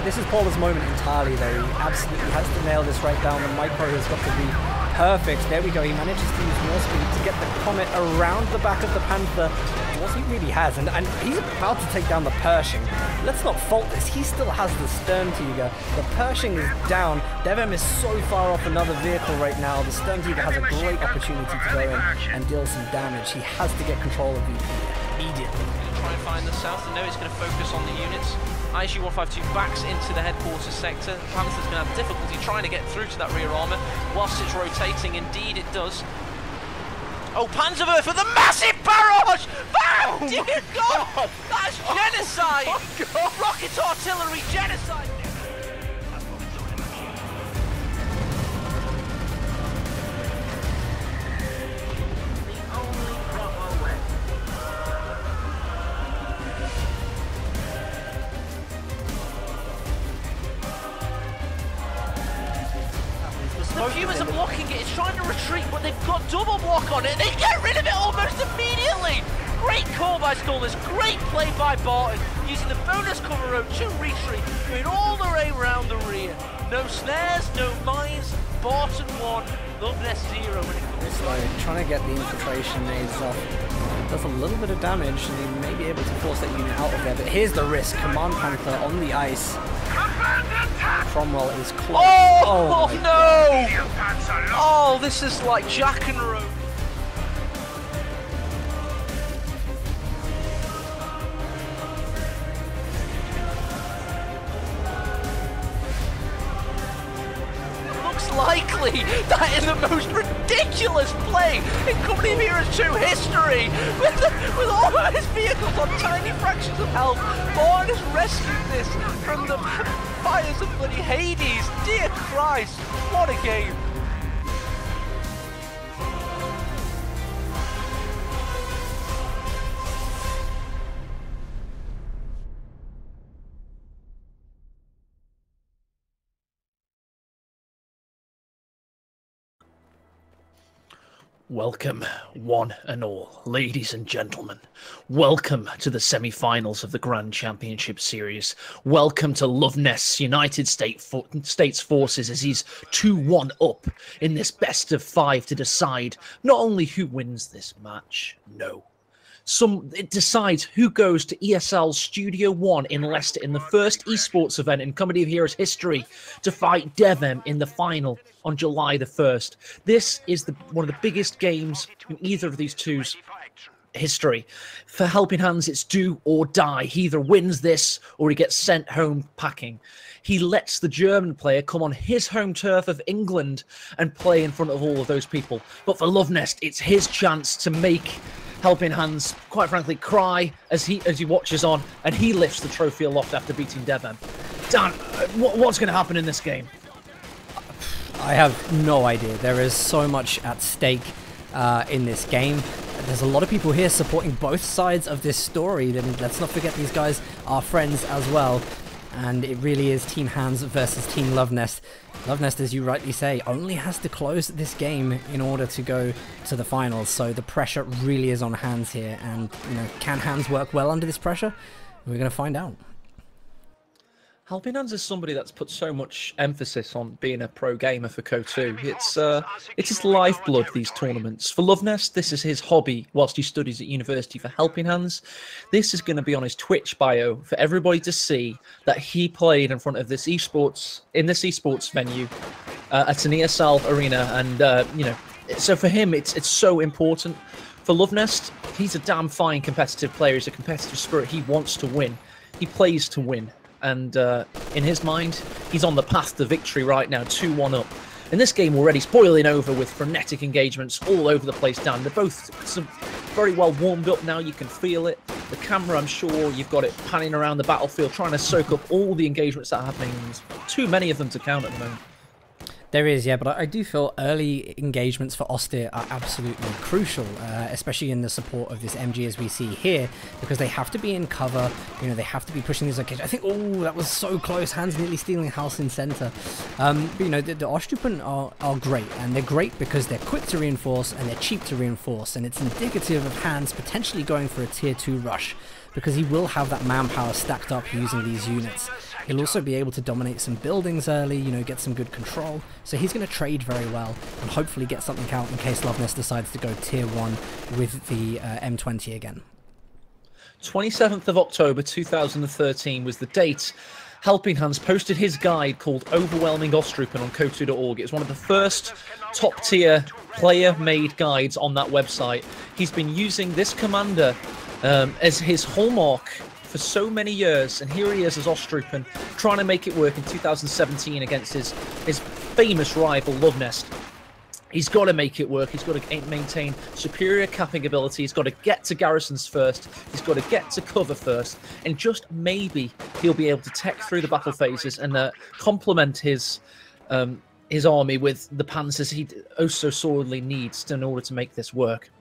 This is Paula's moment entirely, though. He absolutely has to nail this right down. The micro has got to be perfect. There we go. He manages to use more speed to get the Comet around the back of the Panther. What he really has, and he's about to take down the Pershing. Let's not fault this. He still has the Stern Tiger. The Pershing is down. Devem is so far off another vehicle right now. The Stern Tiger has a great opportunity to go in and deal some damage. He has to get control of VP immediately. Try and find the south, and know it's going to focus on the units. ISU-152 backs into the headquarters sector. Panther's going to have difficulty trying to get through to that rear armour whilst it's rotating. Indeed, it does. Oh, Panzerwerfer with a massive barrage! Oh, dear God! That's genocide! Oh, rocket artillery genocide! The Pumas are blocking it, it's trying to retreat, but they've got double block on it, and they get rid of it almost immediately! Great call by Stormers, great play by Barton, using the bonus cover road to retreat, going all the way around the rear. No snares, no mines, Barton 1, Luvnest 0 when it comes to like trying to get the infiltration nades off. Does a little bit of damage, and he may be able to force that unit out of there, but here's the risk. Command Panther on the ice. Cromwell is close. Oh no! Oh, this is like Jack and Rose. Looks likely that is the most ridiculous play in Company of Heroes 2 history. With all of his vehicles on tiny fractions of health, Bourne has rescued this from the fires of bloody Hades. Dear Christ, what a game. Welcome, one and all, ladies and gentlemen. Welcome to the semi-finals of the Grand Championship Series. Welcome to Luvnest's United States Forces as he's 2-1 up in this best of 5 to decide not only who wins this match, no. It decides who goes to ESL's Studio 1 in Leicester in the first esports event in Company of Heroes history to fight Devem in the final on July the 1st. This is one of the biggest games in either of these two's history. For Helping Hands, it's do or die. He either wins this or he gets sent home packing. He lets the German player come on his home turf of England and play in front of all of those people. But for Luvnest, it's his chance to make Helping Hands, quite frankly, cry as he watches on, and he lifts the trophy aloft after beating Devem. Dan, what's going to happen in this game? I have no idea. There is so much at stake in this game. There's a lot of people here supporting both sides of this story, and let's not forget these guys are friends as well. And it really is Team Hands versus Team Luvnest. Luvnest, as you rightly say, only has to close this game in order to go to the finals. So the pressure really is on Hands here. And, can Hands work well under this pressure? We're going to find out. Helping Hands is somebody that's put so much emphasis on being a pro gamer for Co2. It's his lifeblood, these tournaments. For Luvnest, this is his hobby whilst he studies at university. For Helping Hands, this is going to be on his Twitch bio for everybody to see that he played in front of this esports venue at an ESL arena, and so for him it's so important. For Luvnest, he's a damn fine competitive player. He's a competitive spirit. He wants to win. He plays to win. And in his mind, he's on the path to victory right now, 2-1 up. In this game already, it's boiling over with frenetic engagements all over the place, Dan. They're both very well warmed up now, you can feel it. The camera, I'm sure you've got it panning around the battlefield, trying to soak up all the engagements that are happening. There's too many of them to count at the moment. There is, yeah, but I do feel early engagements for Austere are absolutely crucial, especially in the support of this MG as we see here, because they have to be in cover, they have to be pushing these locations. I think, oh, that was so close, Hands nearly stealing house in center. But, the Ostrupen are great, and they're great because they're quick to reinforce and they're cheap to reinforce, and it's indicative of Hands potentially going for a tier 2 rush. because he will have that manpower stacked up using these units. He'll also be able to dominate some buildings early, you know, get some good control. So he's going to trade very well and hopefully get something out in case Luvnest decides to go tier 1 with the M20 again. 27th of October 2013 was the date HelpingHans posted his guide called Overwhelming Ostrupen on Kotu.org. It was one of the first top-tier player-made guides on that website. He's been using this commander as his hallmark for so many years, and here he is as Ostrupen, trying to make it work in 2017 against his famous rival Luvnest. He's got to make it work. He's got to maintain superior capping ability. He's got to get to garrisons first. He's got to get to cover first. And just maybe he'll be able to tech through the battle phases and complement his army with the panzers he oh so sorely needs in order to make this work.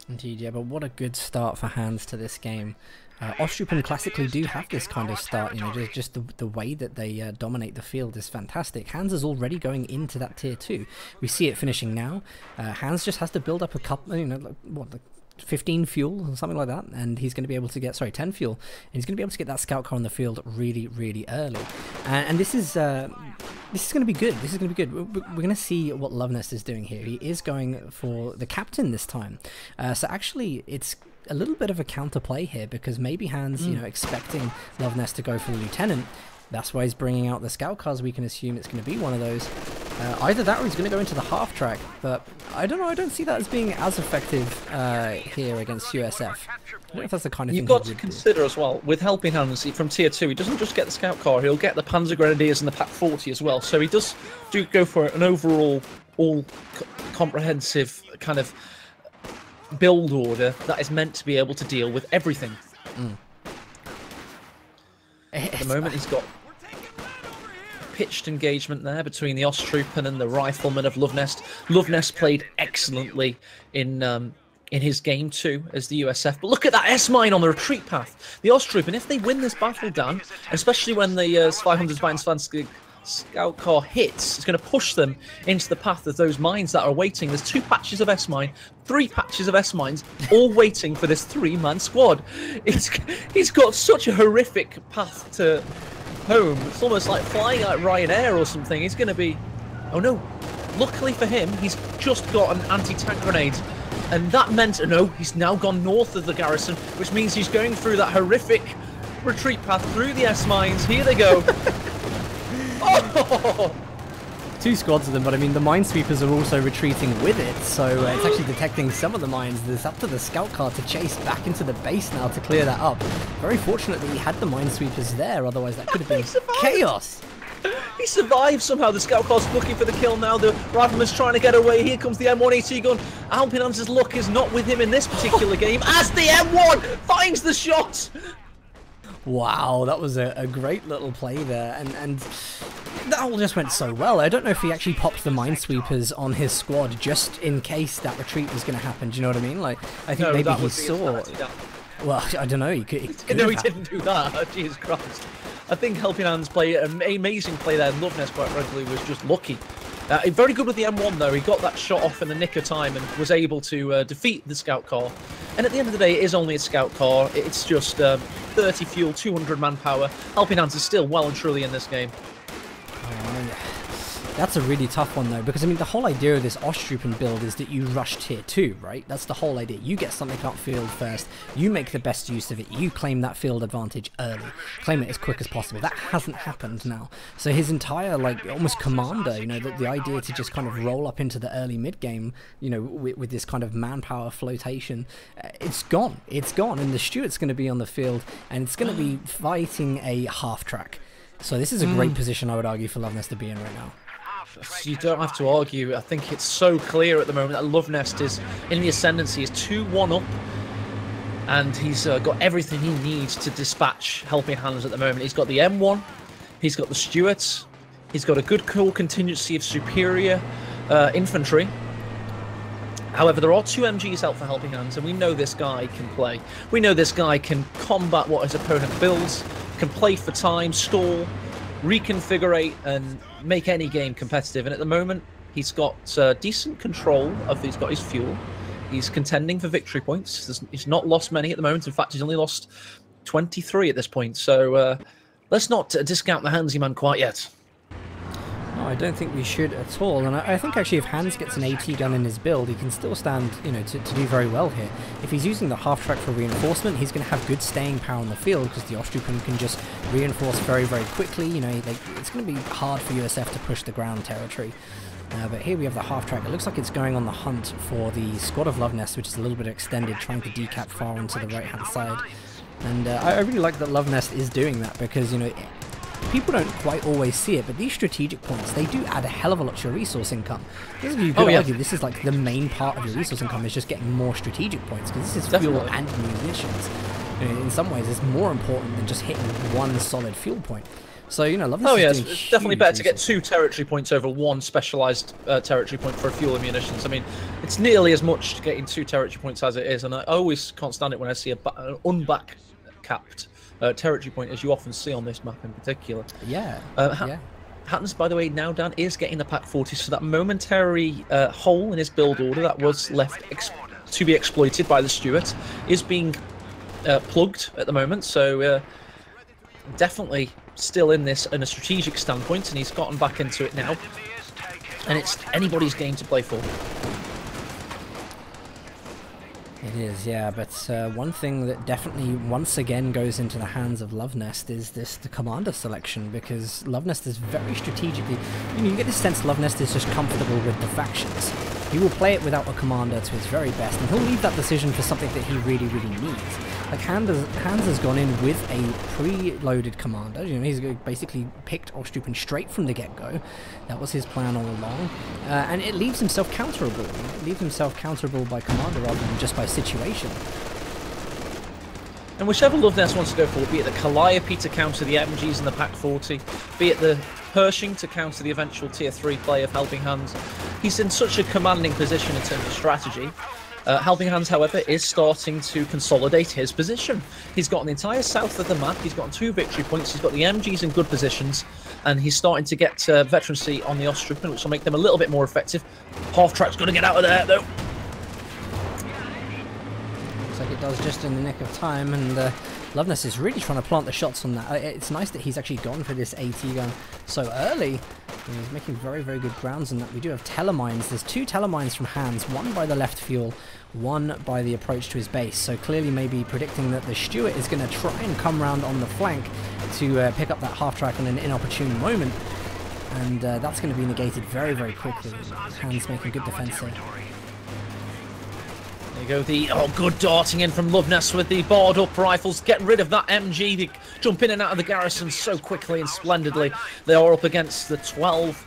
Indeed, yeah, but what a good start for Hans to this game. Ostrupen classically do have this kind of start, you know, just the way that they dominate the field is fantastic. Hans is already going into that tier 2. We see it finishing now. Hans just has to build up a couple, you know, like 15 fuel or something like that, and he's going to be able to get, sorry, 10 fuel, and he's going to be able to get that scout car on the field really, really early. And this is going to be good. This is going to be good. We're going to see what Luvnest is doing here. He is going for the captain this time. So actually, it's a little bit of a counterplay here, because maybe Hans, you know, expecting Luvnest to go for the lieutenant. That's why he's bringing out the scout cars. We can assume it's going to be one of those. Either that or he's going to go into the half track. But I don't know. I don't see that as being as effective here against USF. I don't know if that's the kind of thing you've got to consider as well, with HelpingHans from tier 2, he doesn't just get the scout car, he'll get the Panzer Grenadiers and the Pak 40 as well. So he does go for an overall, comprehensive kind of build order that is meant to be able to deal with everything. At the moment, he's got pitched engagement there between the Ostrupen and the Rifleman of Luvnest. Luvnest played excellently in his game 2 as the USF. But look at that S-mine on the retreat path. The Ostrupen, if they win this battle, Dan, especially when the 500 Weinsvanske scout car hits, it's going to push them into the path of those mines that are waiting. There's 2 patches of S-mine, 3 patches of S-mines, all waiting for this 3-man squad. He's got such a horrific path to home. It's almost like flying like Ryanair or something. He's going to be... Oh no. Luckily for him, he's just got an anti-tank grenade. And that meant... No, he's now gone north of the garrison, which means he's going through that horrific retreat path through the S-mines. Here they go. Oh! 2 squads of them, but I mean the minesweepers are also retreating with it, so it's actually detecting some of the mines. There's up to the scout car to chase back into the base now to clear that up. Very fortunate that he had the minesweepers there, otherwise that could have been chaos. He survived somehow. The scout car's looking for the kill now. The rifleman's trying to get away. Here comes the M1AT gun. HelpingHans' luck is not with him in this particular game, as the M1 finds the shot. Wow, that was a great little play there, and that all just went so well. I don't know if he actually popped the minesweepers on his squad just in case that retreat was going to happen. Do you know what I mean? Like, I think maybe he saw... Well, I don't know. He could no, he didn't do that. Oh, Jesus Christ. I think HelpingHans play an amazing play there. Luvnest quite regularly was just lucky. Very good with the M1 though. He got that shot off in the nick of time and was able to defeat the scout car. And at the end of the day, it is only a scout car. It's just 30 fuel, 200 manpower. HelpingHans is still well and truly in this game. That's a really tough one though, because I mean the whole idea of this Ostrupen build is that you rush tier 2, right? That's the whole idea. You get something upfield first, you make the best use of it, you claim that field advantage early, claim it as quick as possible. That hasn't happened now. So his entire, like, almost commander, you know, the idea to just kind of roll up into the early mid game, you know, with this kind of manpower flotation, it's gone. It's gone, and the Stuart's going to be on the field, and it's going to be fighting a half track. So this is a great position, I would argue, for Luvnest to be in right now. You don't have to argue. I think it's so clear at the moment that Luvnest is in the ascendancy. He's 2-1 up, and he's got everything he needs to dispatch HelpingHans at the moment. He's got the M1, he's got the Stuarts, he's got a good core contingency of superior infantry. However, there are 2 MGs out for HelpingHans, and we know this guy can play. We know this guy can combat what his opponent builds, can play for time, stall, reconfigurate, and make any game competitive. And at the moment, he's got decent control of. He's got his fuel. He's contending for victory points. He's not lost many at the moment. In fact, he's only lost 23 at this point. So let's not discount the Hansy man quite yet. No, I don't think we should at all, and I think actually if Hans gets an AT gun in his build, he can still stand, you know, to do very well here. If he's using the half-track for reinforcement, he's going to have good staying power on the field, because the Ostrupen can just reinforce very, very quickly. You know, it's going to be hard for USF to push the ground territory. But here we have the half-track. It looks like it's going on the hunt for the squad of Luvnest, which is a little bit extended, trying to decap far onto the right-hand side. And I really like that Luvnest is doing that, because, you know, people don't quite always see it, but these strategic points, they do add a hell of a lot to your resource income. You could argue this is like the main part of your resource income, is just getting more strategic points, because this is fuel and munitions. You know, in some ways, it's more important than just hitting one solid fuel point. So, you know, Luvnest it's definitely better to get 2 territory points over 1 specialised territory point for fuel and munitions. I mean, it's nearly as much getting 2 territory points as it is, and I always can't stand it when I see an unback-capped territory point, as you often see on this map in particular. Yeah. Hattons, by the way, now Dan is getting the Pack 40, so that momentary hole in his build order that was left to be exploited by the Stuart is being plugged at the moment. So definitely still in this in a strategic standpoint, and he's gotten back into it now, and it's anybody's game to play for. It is, yeah, but one thing that definitely once again goes into the hands of Luvnest is the commander selection, because Luvnest is very strategically, you know, you get this sense Luvnest is just comfortable with the factions. He will play it without a commander to his very best, and he'll leave that decision for something that he really, really needs. Like Hans has gone in with a preloaded commander. You know, he's basically picked Ostrupen straight from the get-go. That was his plan all along, and it leaves himself counterable. It leaves himself counterable by commander rather than just by situation. And whichever Luvnest wants to go for, be it the Calliope to counter the MGs in the Pack 40, be it the Pershing to counter the eventual Tier 3 play of HelpingHans, he's in such a commanding position in terms of strategy. HelpingHans, however, is starting to consolidate his position. He's got the entire south of the map, he's got 2 victory points, he's got the MGs in good positions, and he's starting to get veterancy on the Ostrupen, which will make them a little bit more effective. Half-track's going to get out of there, though. Looks like it does just in the nick of time, and Luvnest is really trying to plant the shots on that. It's nice that he's actually gone for this AT gun so early. He's making very, very good grounds on that. We do have telemines. There's 2 telemines from Hans, one by the left fuel, one by the approach to his base. So clearly maybe predicting that the Stuart is going to try and come round on the flank to pick up that half-track in an inopportune moment. And that's going to be negated very, very quickly. Hans making good defense there. There you go, good darting in from Luvnest with the barred up rifles. Get rid of that MG. They jump in and out of the garrison so quickly and splendidly. They are up against the 12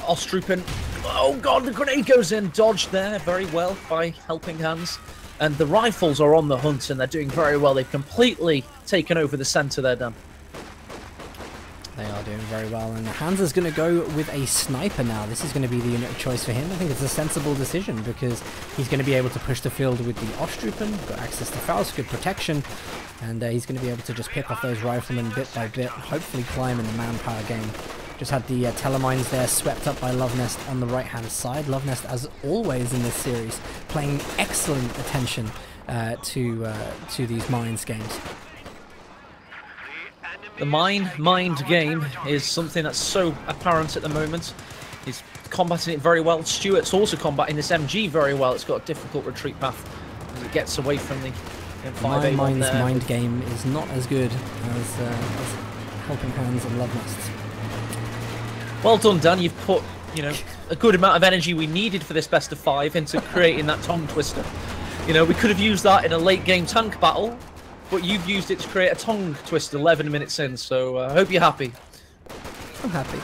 Ostrupen. Oh god, the grenade goes in. Dodged there very well by HelpingHans. And the rifles are on the hunt, and they're doing very well. They've completely taken over the centre there, Dan. They are doing very well, and Hans is going to go with a sniper now. This is going to be the unit of choice for him. I think it's a sensible decision, because he's going to be able to push the field with the Ostrupen, got access to Faust, good protection, and he's going to be able to just pick off those riflemen bit by bit, hopefully climb in the manpower game. Just had the telemines there swept up by Luvnest on the right-hand side. Luvnest, as always in this series, paying excellent attention to these mines games. The mind game is something that's so apparent at the moment. He's combating it very well. Stuart's also combating this MG very well. It's got a difficult retreat path as it gets away from the 5A1 Mine's there. mind game is not as good as HelpingHans and Luvnest. Well done, Dan. You've put, you know, a good amount of energy we needed for this best of 5 into creating that tongue twister. You know, we could have used that in a late game tank battle, but you've used it to create a tongue twist 11 minutes in, so I hope you're happy. I'm happy.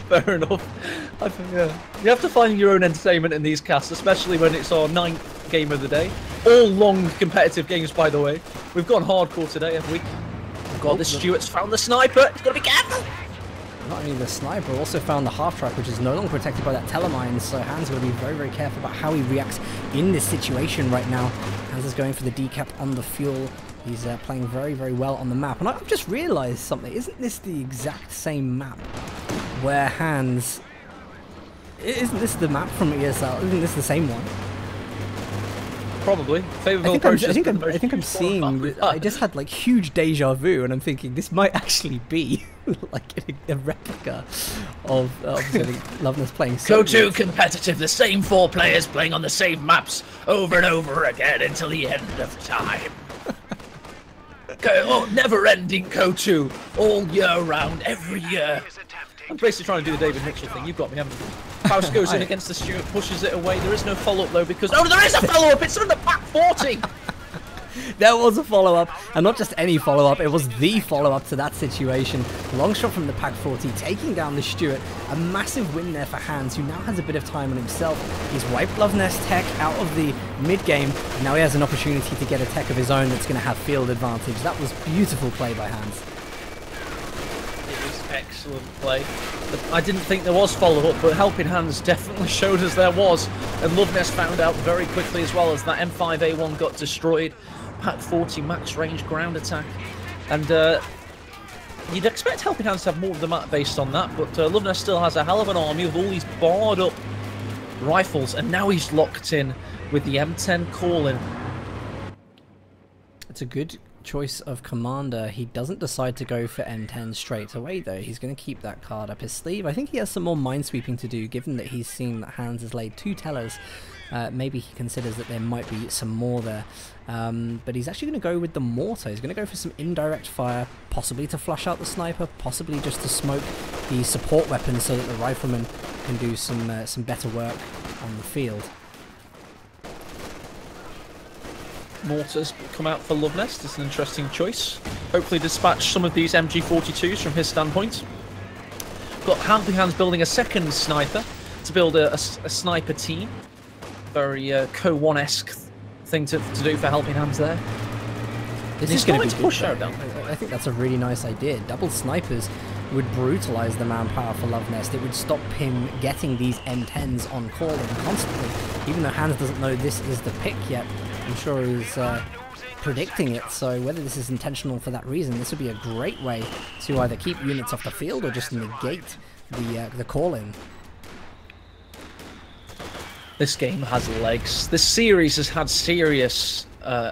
Fair enough. I think, yeah. You have to find your own entertainment in these casts, especially when it's our 9th game of the day. All long competitive games, by the way. We've gone hardcore today, haven't we? Oh god, the Stuart's found the sniper. He's got to be careful. Not only the sniper, also found the half-track, which is no longer protected by that telemine, so Hans got to be very, very careful about how he reacts in this situation right now. Hans is going for the decap on the fuel. He's playing very, very well on the map. And I've just realised something. Isn't this the exact same map where Hans Isn't this the map from ESL? Isn't this the same one? Probably. I think I'm seeing. I just had like huge deja vu, and I'm thinking this might actually be like a replica of Luvnest playing. Go-to competitive, the same 4 players playing on the same maps over and over again until the end of time. Never-ending Go-to, all year round, every year. I'm basically trying to do the David Mitchell thing. You've got me, haven't you? Faust goes in against the Stewart, pushes it away. There is no follow-up though because there is a follow-up. It's from the back 40. There was a follow-up, and not just any follow-up, it was the follow-up to that situation. Long shot from the Pack 40, taking down the Stewart. A massive win there for Hans, who now has a bit of time on himself. He's wiped Luvnest tech out of the mid-game, and now he has an opportunity to get a tech of his own that's going to have field advantage. That was beautiful play by Hans. It was excellent play. I didn't think there was follow-up, but Helping Hands definitely showed us there was. And Luvnest found out very quickly as well as that M5A1 got destroyed. Pack 40 max range ground attack. And you'd expect Helping Hands to have more of the map based on that, but Luvnest still has a hell of an army with all these barred up rifles, and now he's locked in with the M10 call-in. It's a good choice of commander. He doesn't decide to go for M10 straight away though. He's going to keep that card up his sleeve. I think he has some more minesweeping to do, given that he's seen that Hans has laid 2 tellers. Maybe he considers that there might be some more there. But he's actually going to go with the mortar. He's going to go for some indirect fire, possibly to flush out the sniper, possibly just to smoke the support weapons so that the rifleman can do some better work on the field. Mortars come out for Luvnest. It's an interesting choice. Hopefully dispatch some of these MG42s from his standpoint. Got Helping Hands building a second sniper to build a sniper team. Very Co-1-esque thing to do for Helping Hands there. This is going to be push out down. I think that's a really nice idea. Double snipers would brutalize the manpower for Luvnest. It would stop him getting these M10s on call and constantly. Even though Hans doesn't know this is the pick yet, I'm sure he's predicting it. So whether this is intentional for that reason, this would be a great way to either keep units off the field or just negate the call-in. This game has legs. This series has had serious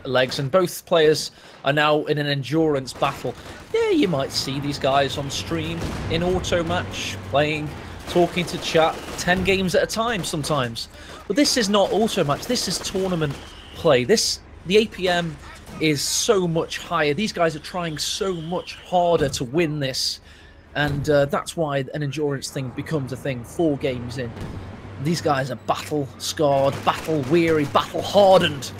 legs, and both players are now in an endurance battle. Yeah, you might see these guys on stream in auto match, playing, talking to chat, 10 games at a time sometimes. But this is not auto match. This is tournament play. The APM is so much higher. These guys are trying so much harder to win this, and that's why an endurance thing becomes a thing 4 games in. These guys are battle-scarred, battle-weary, battle-hardened,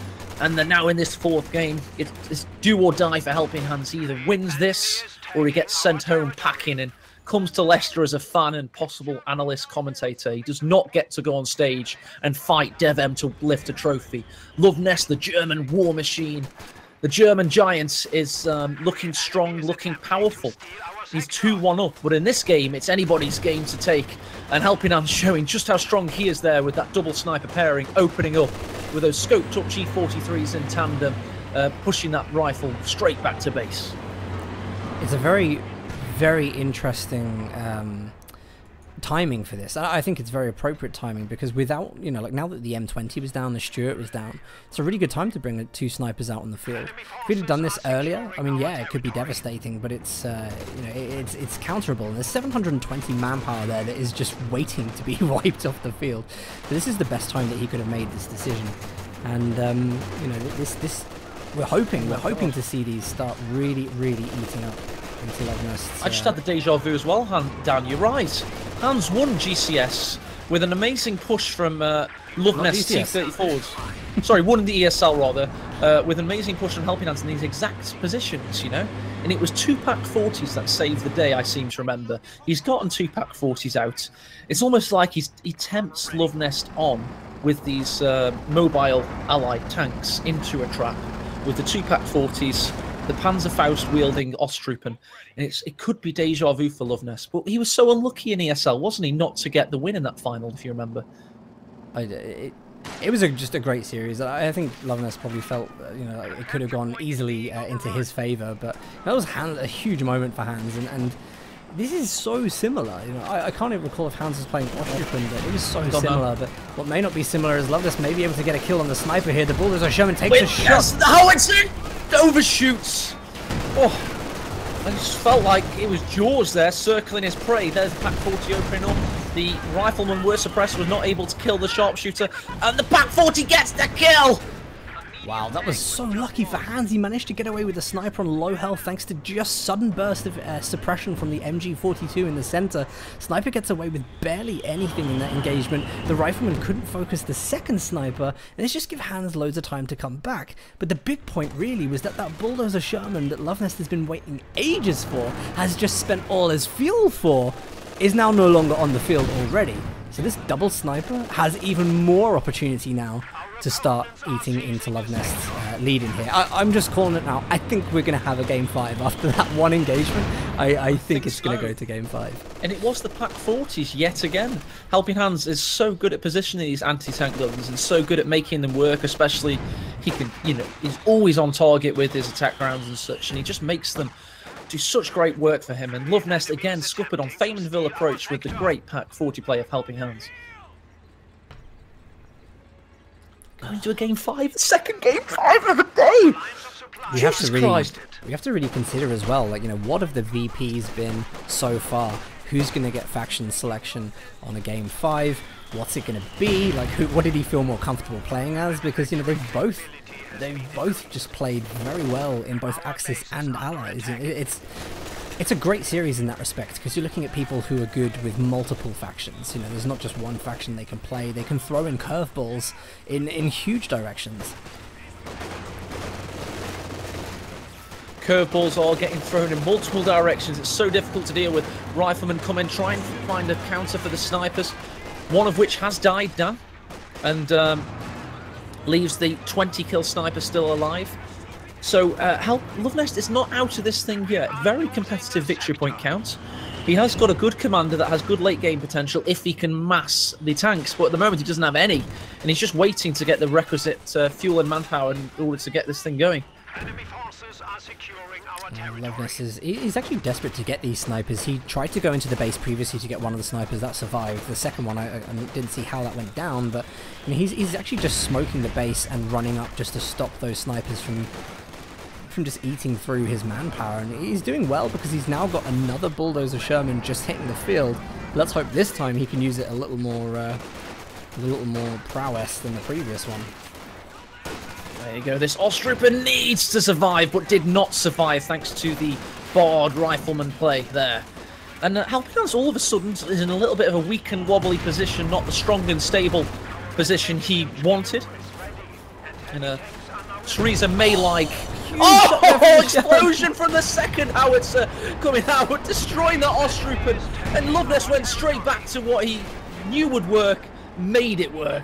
and they're now in this 4th game. It's do or die for Helping Hands. He either wins this, or he gets sent home packing and comes to Leicester as a fan and possible analyst commentator. He does not get to go on stage and fight DevM to lift a trophy. Luvnest, the German war machine, the German giant, is looking strong, looking powerful. He's 2-1 up, but in this game, it's anybody's game to take. And Helping Hands showing just how strong he is there with that double sniper pairing, opening up with those scoped up G43s in tandem, pushing that rifle straight back to base. It's a very, very interesting timing for this. I think it's very appropriate timing because without, you know, like now that the M20 was down, the Stewart was down, it's a really good time to bring the 2 snipers out on the field. If we'd have done this earlier, I mean, yeah, it could be devastating, but it's, you know, it's counterable. And there's 720 manpower there that is just waiting to be wiped off the field. So this is the best time that he could have made this decision. And, you know, we're hoping to see these start really, really eating up. I just had the deja vu as well, Dan, you're right. Hans won GCS with an amazing push from Luvnest T34s. Sorry, won the ESL rather, with an amazing push from Helping Hands in these exact positions, you know? And it was 2 Pack 40s that saved the day, I seem to remember. He's gotten 2 Pack 40s out. It's almost like he tempts Luvnest on with these mobile allied tanks into a trap with the 2 Pack 40s. The Panzerfaust wielding Osttruppen, and it could be deja vu for Luvnest, but he was so unlucky in ESL, wasn't he, not to get the win in that final, if you remember? It was just a great series. I think Luvnest probably felt, you know, it could have gone easily into his favour, but that was a huge moment for Hans, and This is so similar. You know, I can't even recall if Hans was playing Ostrupen, but it was so similar. But what may not be similar is Luvnest may be able to get a kill on the sniper here. The Bulldozer Sherman takes a shot. Yes, the howitzer overshoots. Oh, I just felt like it was Jaws there circling his prey. There's the Pack 40 opening up. The riflemen were suppressed, was not able to kill the sharpshooter, and the Pack 40 gets the kill. Wow, that was so lucky for Hans. He managed to get away with the sniper on low health thanks to just sudden burst of suppression from the MG42 in the center. Sniper gets away with barely anything in that engagement. The rifleman couldn't focus the second sniper, and it's just give Hans loads of time to come back. But the big point really was that that Bulldozer Sherman that Luvnest has been waiting ages for, has just spent all his fuel for, is now no longer on the field already. So this double sniper has even more opportunity now to start eating into Luvnest's lead in here. I'm just calling it now. I think we're going to have a Game 5 after that one engagement. I think it's going to go to Game 5. And it was the Pack 40s yet again. HelpingHans is so good at positioning these anti-tank guns and so good at making them work, especially he can, you know, he's always on target with his attack rounds and such, and he just makes them do such great work for him. And Luvnest again scuppered on Faymanville approach with the great Pack 40 play of HelpingHans. Going to a Game 5, the second Game 5 of the day. We have to really consider as well, like, you know, what have the VPs been so far? Who's going to get faction selection on a Game 5? What's it going to be? Like, what did he feel more comfortable playing as? Because, you know, they've both just played very well in both Axis and Allies. It's a great series in that respect, because you're looking at people who are good with multiple factions. You know, there's not just one faction they can play. They can throw in curveballs in huge directions. Curveballs are getting thrown in multiple directions. It's so difficult to deal with. Riflemen come in, try and find a counter for the snipers, one of which has died now, and leaves the 20-kill sniper still alive. So Luvnest is not out of this thing yet. Very competitive victory point count. He has got a good commander that has good late game potential if he can mass the tanks, but at the moment he doesn't have any, and he's just waiting to get the requisite fuel and manpower in order to get this thing going. Luvnest he's actually desperate to get these snipers. He tried to go into the base previously to get one of the snipers that survived. The second one, I didn't see how that went down, but I mean, he's actually just smoking the base and running up just to stop those snipers from just eating through his manpower, and he's doing well because he's now got another Bulldozer Sherman just hitting the field. Let's hope this time he can use it a little more prowess than the previous one. There you go. This Ostrupen needs to survive, but did not survive thanks to the Bard Rifleman play there. And HelpingHans all of a sudden is in a little bit of a weak and wobbly position, not the strong and stable position he wanted. In a Theresa May-like explosion from the second howitzer coming out, destroying the Ostrupen, and Luvnest went straight back to what he knew would work, made it work.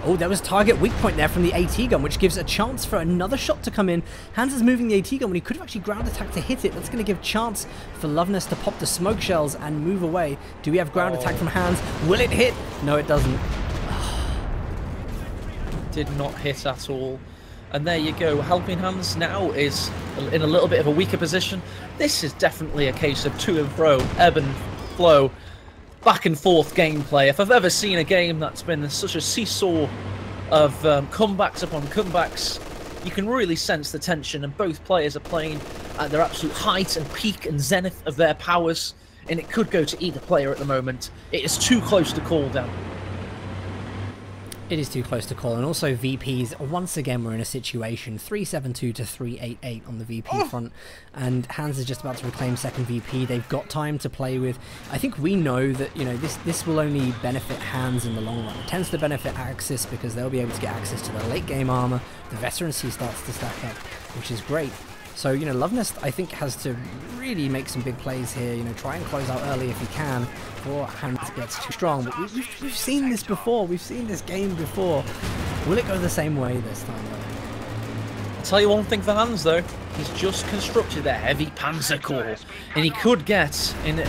Oh, there was target weak point there from the AT gun, which gives a chance for another shot to come in. Hans is moving the AT gun when he could have actually ground attack to hit it. That's going to give chance for Luvnest to pop the smoke shells and move away. Do we have ground attack from Hans? Will it hit? No, it doesn't. Did not hit at all. And there you go. HelpingHans now is in a little bit of a weaker position. This is definitely a case of to and fro, ebb and flow, back and forth gameplay. If I've ever seen a game that's been such a seesaw of comebacks upon comebacks, you can really sense the tension, and both players are playing at their absolute height and peak and zenith of their powers, and it could go to either player at the moment. It is too close to call down. It is too close to call, and also VPs, once again we're in a situation, 372 to 388 on the VP front, and Hans is just about to reclaim second VP. They've got time to play with. I think we know that, you know, this will only benefit Hans in the long run. It tends to benefit Axis because they'll be able to get access to the late game armor. The veterancy starts to stack up, which is great. So, you know, Luvnest, I think, has to really make some big plays here, you know, try and close out early if he can, before Hans gets too strong. But we've seen this before. We've seen this game before. Will it go the same way this time, though? I'll tell you one thing for Hans, though. He's just constructed a heavy Panzer core, and he could get, in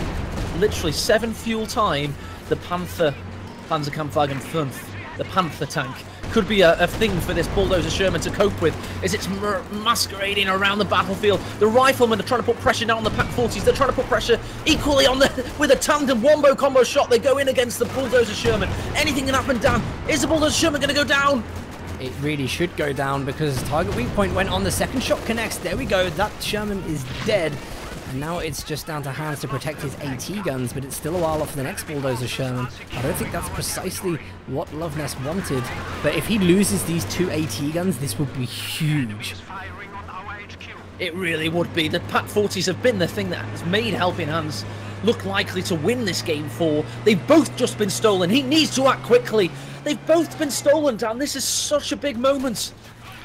literally 7 fuel time, the Panzerkampfwagen 5, the Panther tank, could be a thing for this Bulldozer Sherman to cope with, as it's masquerading around the battlefield. The Riflemen are trying to put pressure down on the Pack-40s. They're trying to put pressure equally on with a tandem wombo combo shot. They go in against the Bulldozer Sherman. Anything can happen, Dan. Is the Bulldozer Sherman going to go down? It really should go down because target weak point went on. The second shot connects. There we go. That Sherman is dead. And now it's just down to Hans to protect his AT guns, but it's still a while off for the next Bulldozer Sherman. I don't think that's precisely what Luvnest wanted, but if he loses these 2 AT guns, this would be huge. It really would be. The Pack-40s have been the thing that has made HelpingHans look likely to win this game 4. They've both just been stolen. He needs to act quickly. They've both been stolen, Dan. This is such a big moment.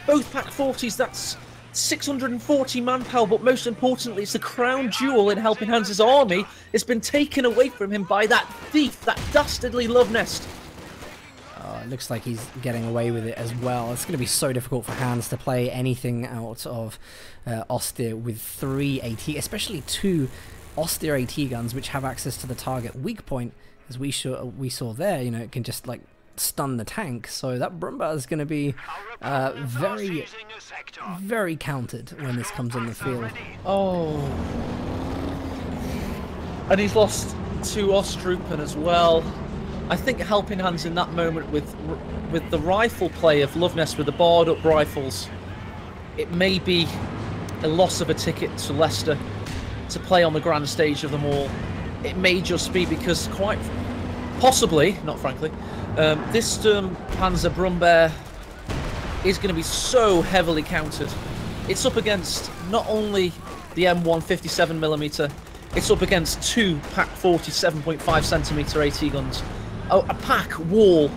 Both Pack-40s, that's 640 manpower, but most importantly, it's the crown jewel in HelpingHans' army. It's been taken away from him by that thief, that dastardly Luvnest. It looks like he's getting away with it as well. It's going to be so difficult for Hans to play anything out of Austere with 3 AT, especially 2 Austere AT guns, which have access to the target weak point, as we saw there. You know, it can just like stun the tank, so that Brumba is going to be very, very countered when this comes on the field. Oh, and he's lost 2 Ostrupen as well. I think HelpingHans in that moment with the rifle play of Luvnest with the barred up rifles, it may be a loss of a ticket to Leicester to play on the grand stage of them all. It may just be because quite possibly, not frankly, this Panzer Brummbär is going to be so heavily countered. It's up against not only the M1 57mm, it's up against 2 Pack-40 7.5cm AT guns. A pack wall.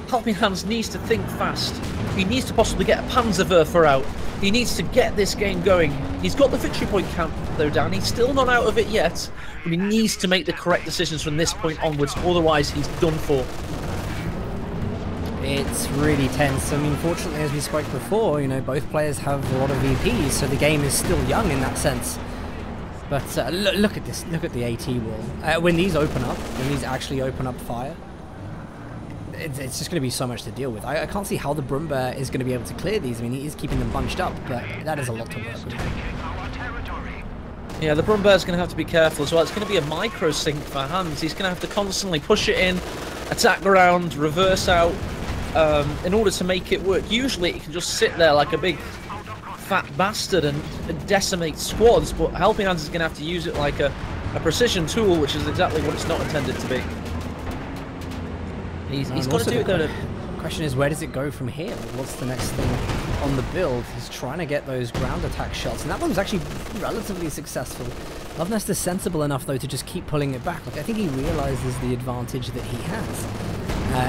HelpingHans needs to think fast. He needs to possibly get a Panzerwerfer out. He needs to get this game going. He's got the victory point count though, Dan. He's still not out of it yet, but he needs to make the correct decisions from this point onwards, otherwise he's done for. It's really tense. I mean, fortunately, as we spoke before, you know, both players have a lot of VPs, so the game is still young in that sense. But look at this. Look at the AT wall. When these open up, when these actually open up fire, it's just going to be so much to deal with. I can't see how the Brummbär is going to be able to clear these. I mean, he is keeping them bunched up, but that is a lot to work with. Yeah, the Brummbär's going to have to be careful as well. It's going to be a micro sync for Hans. He's going to have to constantly push it in, attack ground, reverse out, in order to make it work. Usually it can just sit there like a big fat bastard and decimate squads, but HelpingHans is going to have to use it like a precision tool, which is exactly what it's not intended to be. He's got to do it though. The question is, where does it go from here? Like, what's the next thing on the build? He's trying to get those ground attack shots, and that one was actually relatively successful. Luvnest is sensible enough though to just keep pulling it back. Like, I think he realizes the advantage that he has,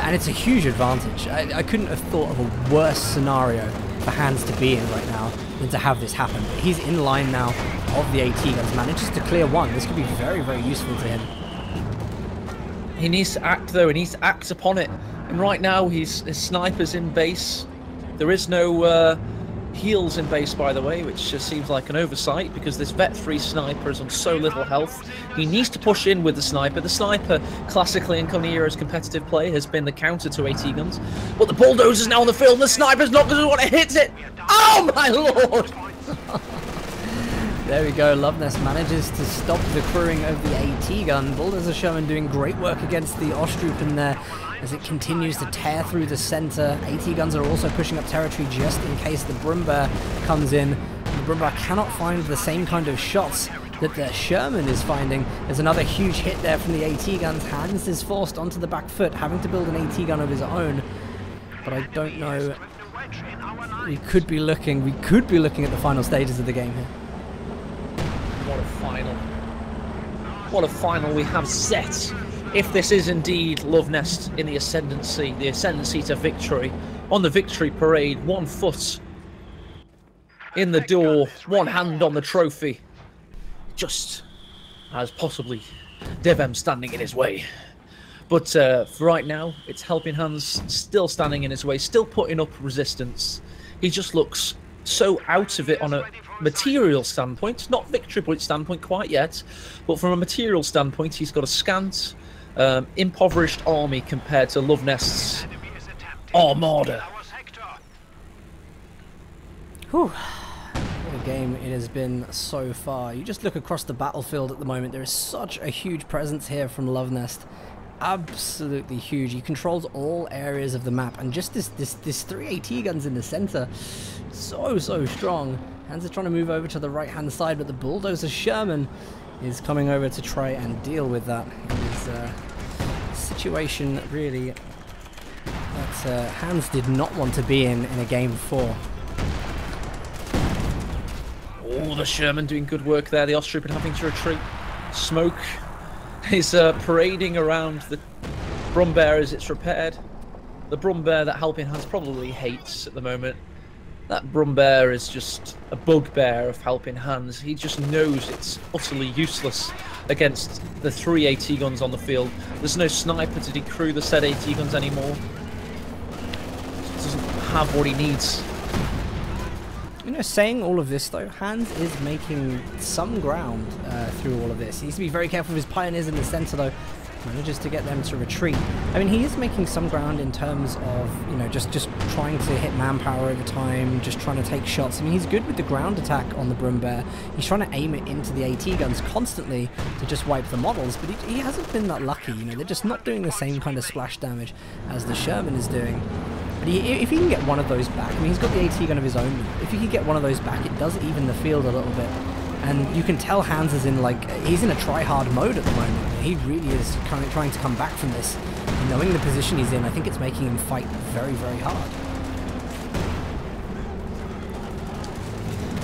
and it's a huge advantage. I couldn't have thought of a worse scenario for Hans to be in right now than to have this happen. But he's in line now of the AT guns, manages to clear one. This could be very, very useful to him. He needs to act though, he needs to act upon it. And right now his sniper's in base. There is no heals in base, by the way, which just seems like an oversight because this Vet 3 sniper is on so little health. He needs to push in with the sniper. The sniper, classically in Conero's competitive play, has been the counter to AT guns. But the bulldozer's now on the field and the sniper's not going to want to hit it. Oh my lord! There we go. Luvnest manages to stop the crewing of the AT gun. Bulldozer Sherman doing great work against the Ostrupen there as it continues to tear through the center. AT guns are also pushing up territory just in case the Brummbär comes in. The Brummbär cannot find the same kind of shots that the Sherman is finding. There's another huge hit there from the AT guns. Hans is forced onto the back foot, having to build an AT gun of his own. But I don't know. We could be looking at the final stages of the game here. What a final. What a final we have set. If this is indeed Luvnest in the ascendancy to victory, on the victory parade, 1 foot in the door, 1 hand on the trophy, just as possibly Devem standing in his way. But for right now, it's HelpingHans still standing in his way, still putting up resistance. He just looks so out of it on a material standpoint, not victory point standpoint quite yet, but from a material standpoint, he's got a scant, impoverished army compared to Luvnest's Armada. Whew. What a game it has been so far. You just look across the battlefield at the moment. There is such a huge presence here from Luvnest. Absolutely huge. He controls all areas of the map, and just this 3 AT guns in the center, so strong. Hans are trying to move over to the right hand side, but the bulldozer Sherman is coming over to try and deal with that. It is a situation really that Hans did not want to be in a game before. Oh, the Sherman doing good work there. The Ostrooper having to retreat. Smoke is parading around the Brumbear as it's repaired. The Brumbear that HelpingHans probably hates at the moment. That Brumbear is just a bugbear of HelpingHans. He just knows it's utterly useless against the 3 AT guns on the field. There's no sniper to decrew the said AT guns anymore. He doesn't have what he needs. You know, saying all of this though, Hans is making some ground through all of this. He needs to be very careful with his pioneers in the center though. Manages to get them to retreat. I mean, he is making some ground in terms of, you know, just trying to hit manpower over time, just trying to take shots. I mean, he's good with the ground attack on the Brumbear. He's trying to aim it into the AT guns constantly to just wipe the models, but he hasn't been that lucky. You know, they're just not doing the same kind of splash damage as the Sherman is doing. But if he can get one of those back, I mean, he's got the AT gun of his own. If he can get one of those back, it does even the field a little bit. And you can tell Hans is in, like, he's in a try-hard mode at the moment. He really is kind of trying to come back from this. And knowing the position he's in, I think it's making him fight very, very hard.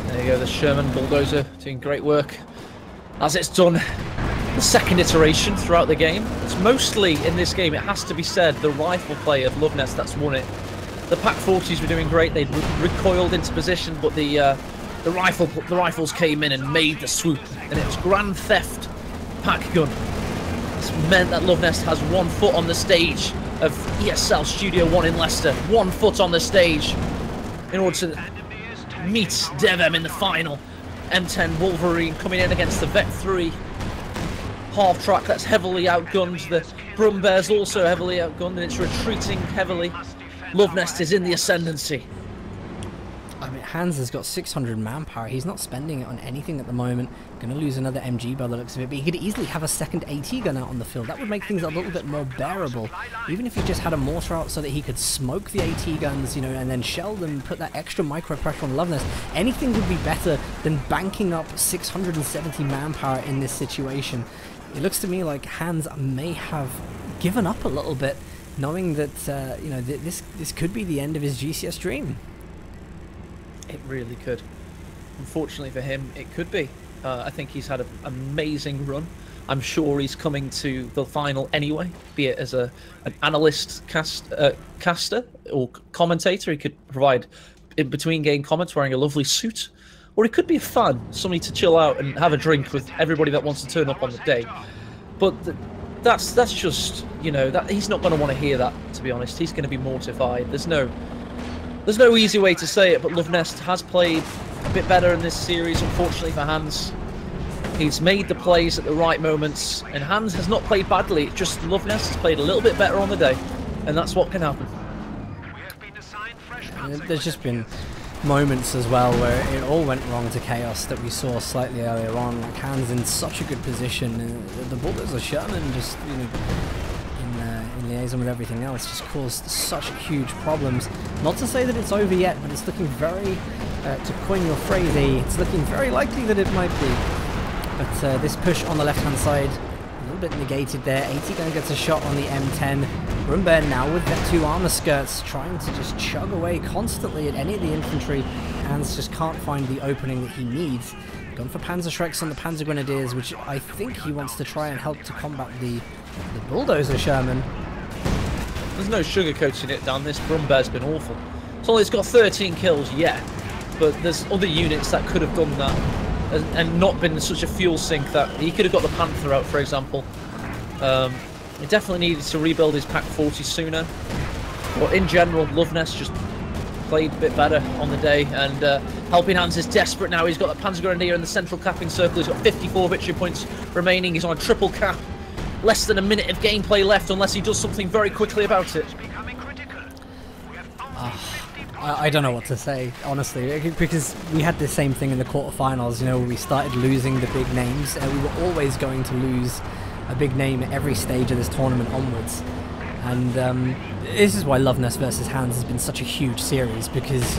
There you go, the Sherman bulldozer doing great work. As it's done the second iteration throughout the game. It's mostly, in this game, it has to be said, the rifle play of Luvnest that's won it. The Pak-40s were doing great. They'd recoiled into position, but the rifles came in and made the swoop, and it was Grand Theft Pack gun. It's meant that Luvnest has 1 foot on the stage of ESL Studio 1 in Leicester. 1 foot on the stage in order to meet Devem in the final. M10 Wolverine coming in against the Vet 3 half-track that's heavily outgunned. The Brumbear's also heavily outgunned, and it's retreating heavily. Luvnest is in the ascendancy. I mean, Hans has got 600 manpower. He's not spending it on anything at the moment. Going to lose another MG by the looks of it, but he could easily have a second AT gun out on the field. That would make things a little bit more bearable. Even if he just had a mortar out so that he could smoke the AT guns, you know, and then shell them, put that extra micro pressure on Luvnest, anything would be better than banking up 670 manpower in this situation. It looks to me like Hans may have given up a little bit, knowing that, you know, this could be the end of his GCS dream. It really could. Unfortunately for him, it could be. I think he's had an amazing run. I'm sure he's coming to the final anyway, be it as an analyst caster or commentator. He could provide in-between-game comments wearing a lovely suit. Or he could be a fan, somebody to chill out and have a drink with everybody that wants to turn up on the day. But that's just, you know, that he's not going to want to hear that, to be honest. He's going to be mortified. There's no easy way to say it, but Luvnest has played a bit better in this series, unfortunately for Hans. He's made the plays at the right moments, and Hans has not played badly. It's just Luvnest has played a little bit better on the day, and that's what can happen. There's just been moments as well where it all went wrong to Chaos that we saw slightly earlier on. Like, Hans in such a good position, and the bulldozer Sherman just, you know, in liaison with everything else, just caused such huge problems. Not to say that it's over yet, but it's looking very, to coin your phrase, it's looking very likely that it might be. But this push on the left-hand side, a little bit negated there. AT gun gets a shot on the M10. Brumbear now with their 2 armor skirts, trying to just chug away constantly at any of the infantry. Hans just can't find the opening that he needs. Gone for Panzerschrecks on the Panzer Grenadiers, which I think he wants to try and help to combat the bulldozer Sherman. There's no sugarcoating it, Dan. This Brumbear's been awful. So it's got 13 kills, yeah, but there's other units that could have done that and not been such a fuel sink. That he could have got the Panther out, for example. He definitely needed to rebuild his Pak-40 sooner. But in general, Luvnest just played a bit better on the day, and HelpingHans is desperate now. He's got the Panzer Grenadier in the central capping circle. He's got 54 victory points remaining. He's on a triple cap. Less than a minute of gameplay left, unless he does something very quickly about it. I don't know what to say, honestly, because we had the same thing in the quarterfinals. You know, we started losing the big names, and we were always going to lose a big name at every stage of this tournament onwards. And this is why Luvnest versus Hans has been such a huge series, because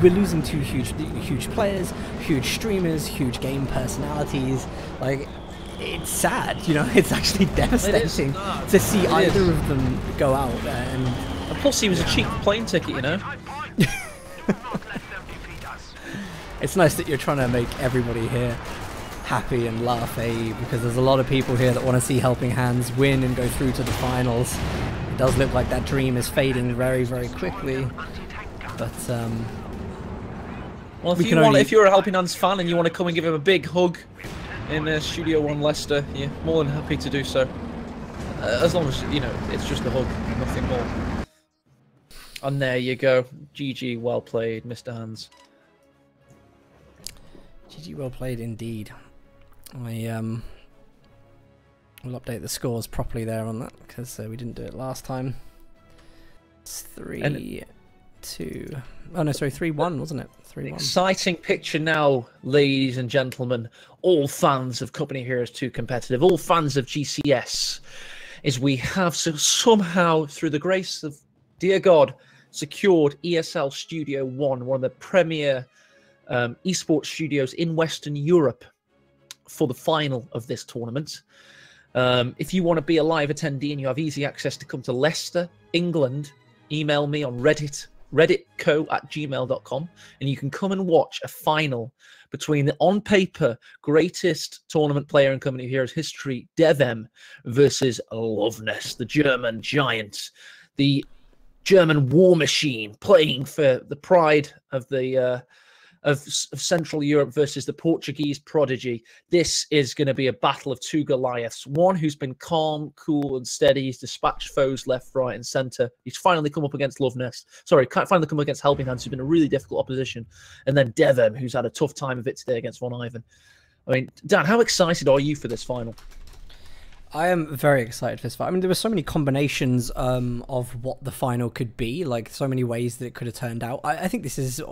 we're losing two huge players, huge streamers, huge game personalities. Like, it's sad, you know. It's actually devastating to see either of them go out. And plus, he was a cheap plane ticket, you know. It's nice that you're trying to make everybody here happy and laugh, because there's a lot of people here that want to see Helping Hands win and go through to the finals. It does look like that dream is fading very, very quickly. But well, if you're a Helping Hands fan and you want to come and give him a big hug in Studio One Leicester, you're more than happy to do so. As long as, you know, it's just a hug, nothing more. And there you go. GG, well played, Mr. Hands. GG, well played indeed. I will update the scores properly there on that, because we didn't do it last time. It's 3-2. Oh no, sorry, 3-1, wasn't it? 3-1. Exciting picture now, ladies and gentlemen. All fans of Company Heroes 2 Competitive, all fans of GCS, is we have somehow, through the grace of dear God, secured ESL Studio One, one of the premier esports studios in Western Europe, for the final of this tournament. If you want to be a live attendee and you have easy access to come to Leicester, England, email me on redditco@gmail.com, and you can come and watch a final between the, on paper, greatest tournament player in Company Heroes history, Devem, versus Luvnest, the German giant, the German war machine, playing for the pride of the of Central Europe versus the Portuguese prodigy. This is going to be a battle of two Goliaths. One who's been calm, cool, and steady. He's dispatched foes left, right, and centre. He's finally come up against Luvnest. Sorry, can't finally come up against Helping Hands, who's been a really difficult opposition. And then Devem, who's had a tough time of it today against Von Ivan. I mean, Dan, how excited are you for this final? I am very excited for this fight. I mean, there were so many combinations of what the final could be, like so many ways that it could have turned out. I think this is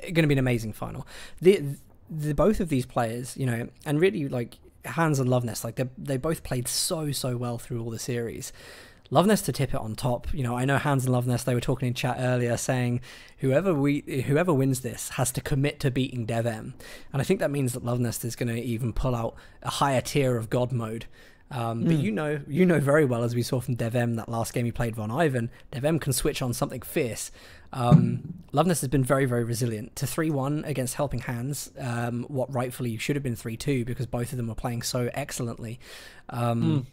going to be an amazing final. The both of these players, you know, and really like Hans and Luvnest, like they both played so well through all the series. Luvnest to tip it on top. You know, I know Hans and Luvnest, they were talking in chat earlier saying whoever wins this has to commit to beating Devem, and I think that means that Luvnest is going to even pull out a higher tier of God mode. But you know very well, as we saw from Devem, that last game he played Von Ivan, Devem can switch on something fierce. Luvnest has been very resilient to 3-1 against Helping Hands, what rightfully should have been 3-2 because both of them were playing so excellently. You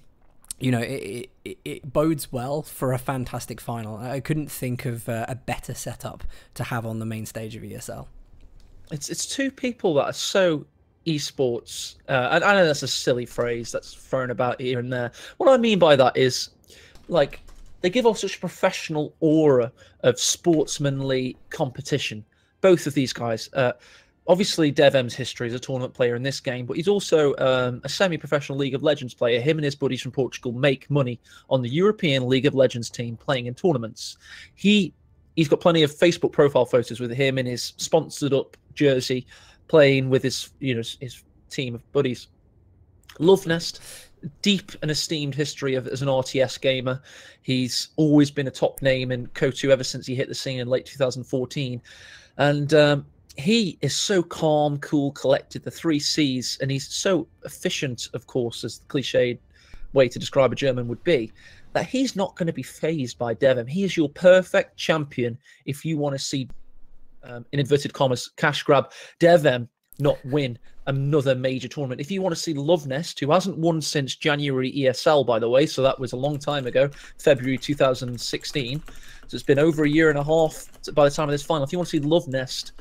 know, it bodes well for a fantastic final. I couldn't think of a better setup to have on the main stage of ESL. It's two people that are so esports, and I know that's a silly phrase that's thrown about here and there. What I mean by that is, like, they give off such a professional aura of sportsmanly competition. Both of these guys. Obviously, Devem's history as a tournament player in this game, but he's also a semi-professional League of Legends player. Him and his buddies from Portugal make money on the European League of Legends team playing in tournaments. He's got plenty of Facebook profile photos with him in his sponsored up jersey, playing with his, his team of buddies. Luvnest, deep and esteemed history as an RTS gamer. He's always been a top name in KO2 ever since he hit the scene in late 2014. And he is so calm, cool, collected, the 3 Cs, and he's so efficient, of course, as the cliched way to describe a German would be, that he's not going to be fazed by Devem. He is your perfect champion if you want to see, in inverted commas, cash grab Devem not win another major tournament. If you want to see Luvnest, who hasn't won since January ESL, by the way, so that was a long time ago, February 2016, so it's been over a year and a half by the time of this final. If you want to see Luvnest,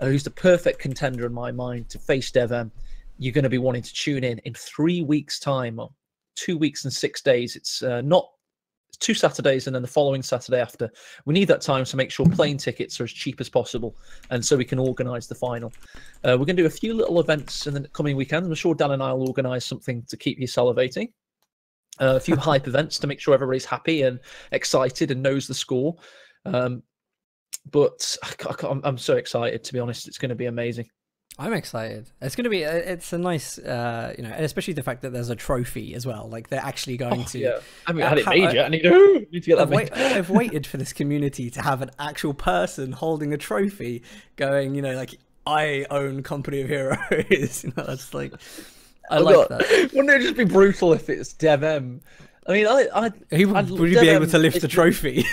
who's the perfect contender in my mind to face Devem, you're going to be wanting to tune in 3 weeks' time, or 2 weeks and 6 days. It's not 2 Saturdays and then the following Saturday after. We need that time to make sure plane tickets are as cheap as possible, and so we can organise the final. We're going to do a few little events in the coming weekends. I'm sure Dan and I will organise something to keep you salivating. A few hype events to make sure everybody's happy and excited and knows the score. But I'm so excited, to be honest. It's going to be amazing. I'm excited. It's going to be, it's a nice, and especially the fact that there's a trophy as well. Like they're actually going to. Yeah. I mean, I had it made yet. I need to get that made. I've waited for this community to have an actual person holding a trophy, going, like I own Company of Heroes. That's like, I like that. Wouldn't it just be brutal if it's Dev M? I mean, would you be able to lift the trophy?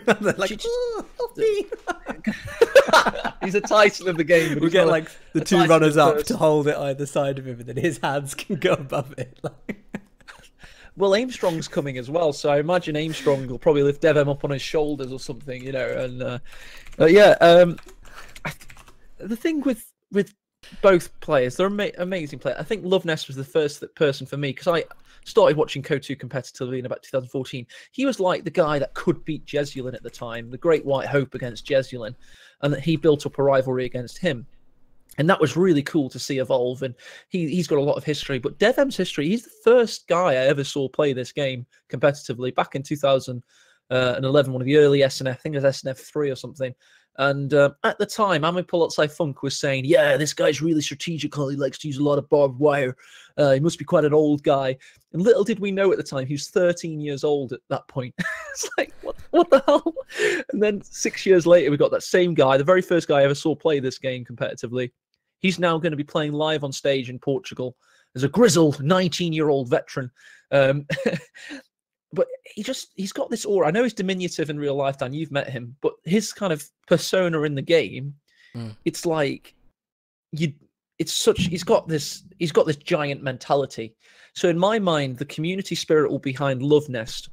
Like, he's a title of the game. We'll get like the two runners up to hold it either side of him, and then his hands can go above it. Well, Aimstrong's coming as well, so I imagine Aimstrong will probably lift Dev M up on his shoulders or something, And the thing with both players, they're amazing players. I think Luvnest was the first person for me because I started watching KO2 competitively in about 2014. He was like the guy that could beat Jesulin at the time, the Great White Hope against Jesulin, and that he built up a rivalry against him. And that was really cool to see evolve. And he's got a lot of history. But DevM's history, he's the first guy I ever saw play this game competitively back in 2011, one of the early SNF, I think it was SNF 3 or something. And at the time, Ami Polotzai Funk was saying, yeah, this guy's really strategical. He likes to use a lot of barbed wire. He must be quite an old guy. And little did we know at the time, he was 13 years old at that point. It's like, what the hell? And then 6 years later, we got that same guy, the very first guy I ever saw play this game competitively. He's now going to be playing live on stage in Portugal as a grizzled 19-year-old veteran. But he's got this aura. I know he's diminutive in real life, Dan. You've met him, but his kind of persona in the game, it's like he's got this giant mentality. So in my mind, the community spirit will be behind Luvnest,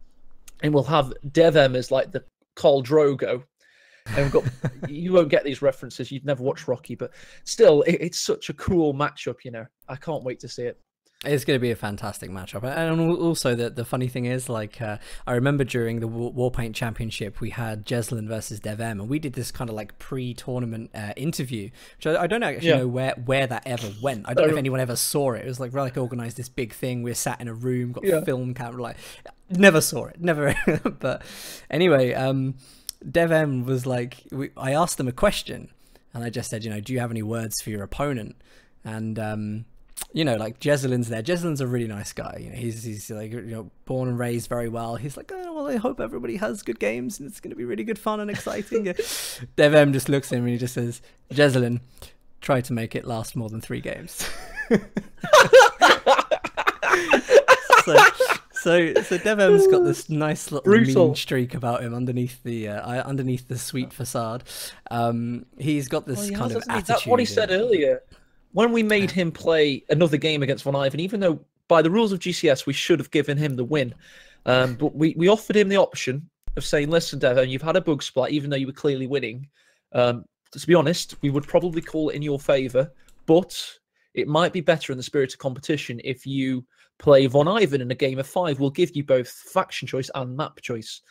and we'll have DevM as like the Khal Drogo. And you won't get these references. You've never watched Rocky, but still, it's such a cool matchup. I can't wait to see it. It's going to be a fantastic matchup. And also, the funny thing is, like, I remember during the Warpaint Championship, we had Jeslin versus DevM, and we did this kind of like pre-tournament interview, which I don't actually know where that ever went. I don't know if anyone ever saw it. It was like organised this big thing. We were sat in a room, got a film camera, like, never saw it, never. But anyway, DevM was like, I asked them a question, and I just said, do you have any words for your opponent? And like Jesulin's there. Jesulin's a really nice guy. He's like, born and raised very well. He's like, oh, well, I hope everybody has good games and it's going to be really good fun and exciting. DevM just looks at him and he just says, Jesulin, try to make it last more than 3 games. So DevM's got this nice little mean streak about him underneath the sweet facade. He's got this kind of attitude. That's what he said earlier. When we made him play another game against Von Ivan, even though by the rules of GCS we should have given him the win, but we offered him the option of saying, listen, Devon, you've had a bug splat, even though you were clearly winning. To be honest, we would probably call it in your favour, but it might be better in the spirit of competition if you play Von Ivan in a game of 5. We'll give you both faction choice and map choice.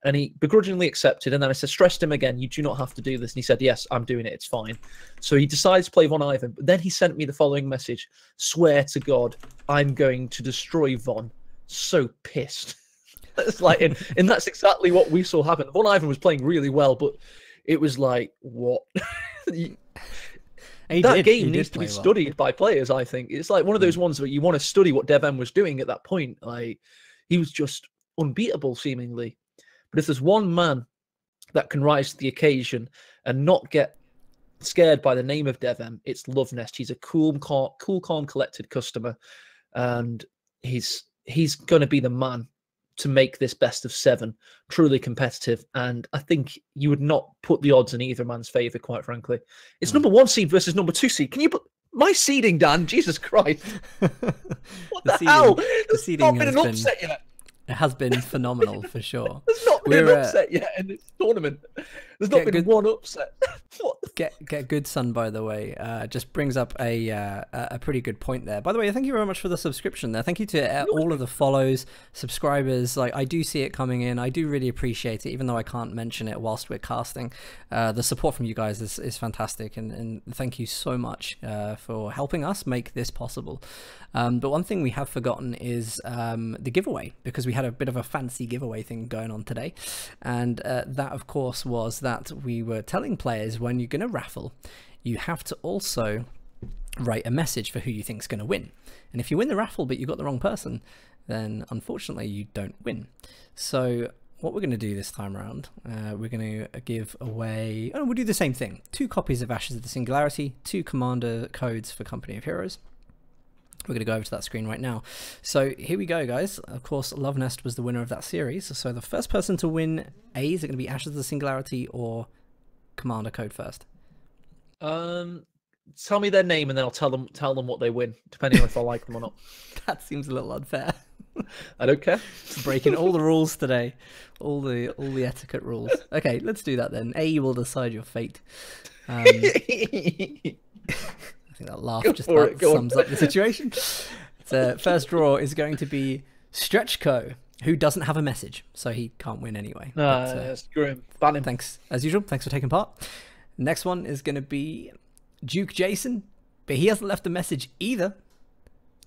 And he begrudgingly accepted. And then I stressed him again, you do not have to do this. And he said, yes, I'm doing it. It's fine. So he decides to play Von Ivan. But then he sent me the following message. Swear to God, I'm going to destroy Von. So pissed. It's like, and that's exactly what we saw happen. Von Ivan was playing really well, but it was like, what? That game needs to be studied by players, I think. It's like one of those ones where you want to study what DevM was doing at that point. Like, he was just unbeatable, seemingly. But if there's one man that can rise to the occasion and not get scared by the name of DevM, it's Luvnest. He's a cool, calm, collected customer, and he's going to be the man to make this best of 7 truly competitive. And I think you would not put the odds in either man's favour, quite frankly. It's number 1 seed versus number 2 seed. Can you put my seeding, Dan? Jesus Christ! What the hell? There's not been an upset yet. It has been phenomenal for sure. There's not been an upset yet in this tournament. There's not been one upset. Get good, son. By the way, just brings up a pretty good point there. By the way, thank you very much for the subscription there. Thank you to all of the follows, subscribers. Like, I do see it coming in. I do really appreciate it, even though I can't mention it whilst we're casting. The support from you guys is fantastic, and thank you so much for helping us make this possible. But one thing we have forgotten is the giveaway, because we had a bit of a fancy giveaway thing going on today, and that of course was that we were telling players, when you're going to raffle, you have to also write a message for who you think is going to win. And if you win the raffle but you got the wrong person, then unfortunately you don't win. So what we're going to do this time around, we're going to give away, we'll do the same thing, 2 copies of Ashes of the Singularity, 2 commander codes for Company of Heroes. We're going to go over to that screen right now. So here we go, guys. Of course, Luvnest was the winner of that series. So the first person to win, is it going to be Ashes of the Singularity or commander code first? Tell me their name and then I'll tell them what they win, depending on if I like them or not. That seems a little unfair. I don't care. Breaking all the rules today, all the etiquette rules. Okay, let's do that then. You will decide your fate. I think that laugh just about sums up the situation. So first draw is going to be Stretchco, who doesn't have a message, so he can't win anyway. Screw him. Ban him. Thanks, as usual. Thanks for taking part. Next one is going to be Duke Jason, but he hasn't left a message either.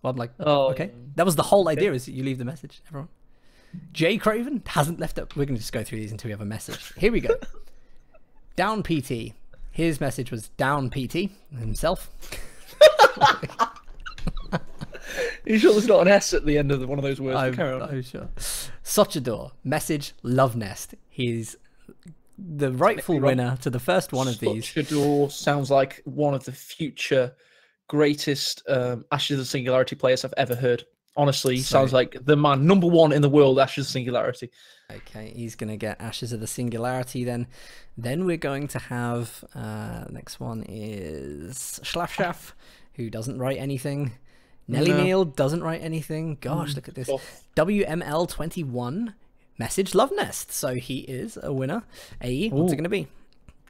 Well, I'm like, okay. That was the whole idea, is that you leave the message, everyone. Jay Craven hasn't left it. We're going to just go through these until we have a message. Here we go. Down PT. His message was Down PT himself. You sure there's not an S at the end of one of those words? I'm sure. Sochador. Message Luvnest. He's the rightful winner to the first one of these. Sochador sounds like one of the future greatest Ashes of the Singularity players I've ever heard. Honestly, sounds like the man #1 in the world, Ashes of Singularity. Okay, he's going to get Ashes of the Singularity then. Then we're going to have, next one is Schlafschaff, who doesn't write anything. Nelly Neal doesn't write anything. Gosh, look at this. WML21, message Luvnest. So he is a winner. What's it going to be?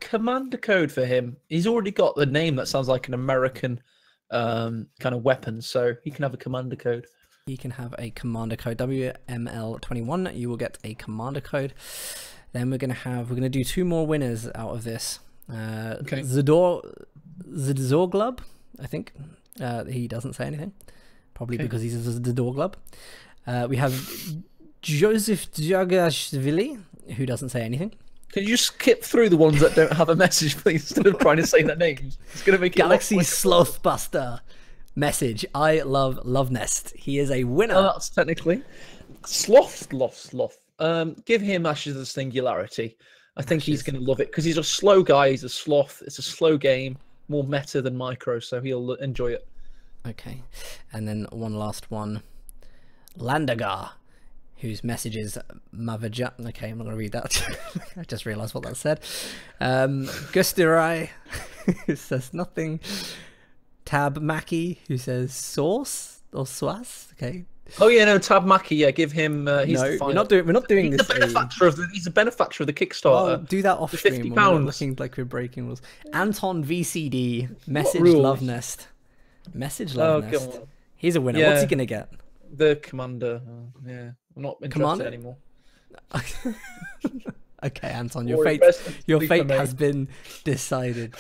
Commander code for him. He's already got the name that sounds like an American kind of weapon, so he can have a commander code. He can have a commander code. WML21, you will get a commander code. Then we're gonna do 2 more winners out of this. Okay. Zorglub, I think. He doesn't say anything, probably because he's a Zorglub. We have Joseph Jagashvili, who doesn't say anything. Can you skip through the ones that don't have a message, please, instead of trying to say their names? It's gonna make Galaxy Slothbuster. Message, I love Luvnest. He is a winner. That's technically sloth. Give him Ashes of the Singularity. I think he's going to love it because he's a slow guy. He's a sloth. It's a slow game, more meta than micro, so he'll enjoy it. Okay, and then one last one, Landagar, whose message is Mavaja. Okay, I'm not going to read that. I just realised what that said. Gustirai, who says nothing. Tab Mackie, who says sauce or swas. Okay. Oh yeah, no, Tab Mackie. Yeah, give him. He's the we're not doing he's this. He's a benefactor of the Kickstarter. Oh, do that off stream. £50. We're not looking like we're breaking rules. Anton VCD. Message Luvnest. Message Luvnest. He's a winner. Yeah. What's he gonna get? The commander. Yeah, I'm not interested anymore. Okay, Anton, your fate has been decided.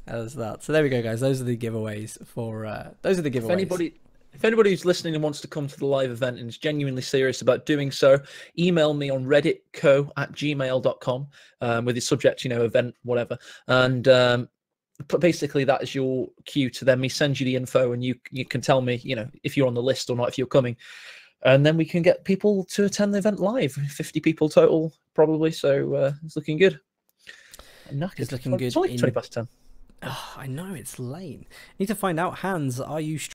As that. So there we go, guys. Those are the giveaways for If anybody who's listening and wants to come to the live event and is genuinely serious about doing so, email me on redditco@gmail.com with the subject, event, whatever. And basically that is your cue to then me send you the info, and you can tell me, if you're on the list or not, if you're coming. And then we can get people to attend the event live. 50 people total, probably. So it's looking good. It's looking good. It's only 20 past 10. Oh, I know, it's late. Need to find out, Hans, are you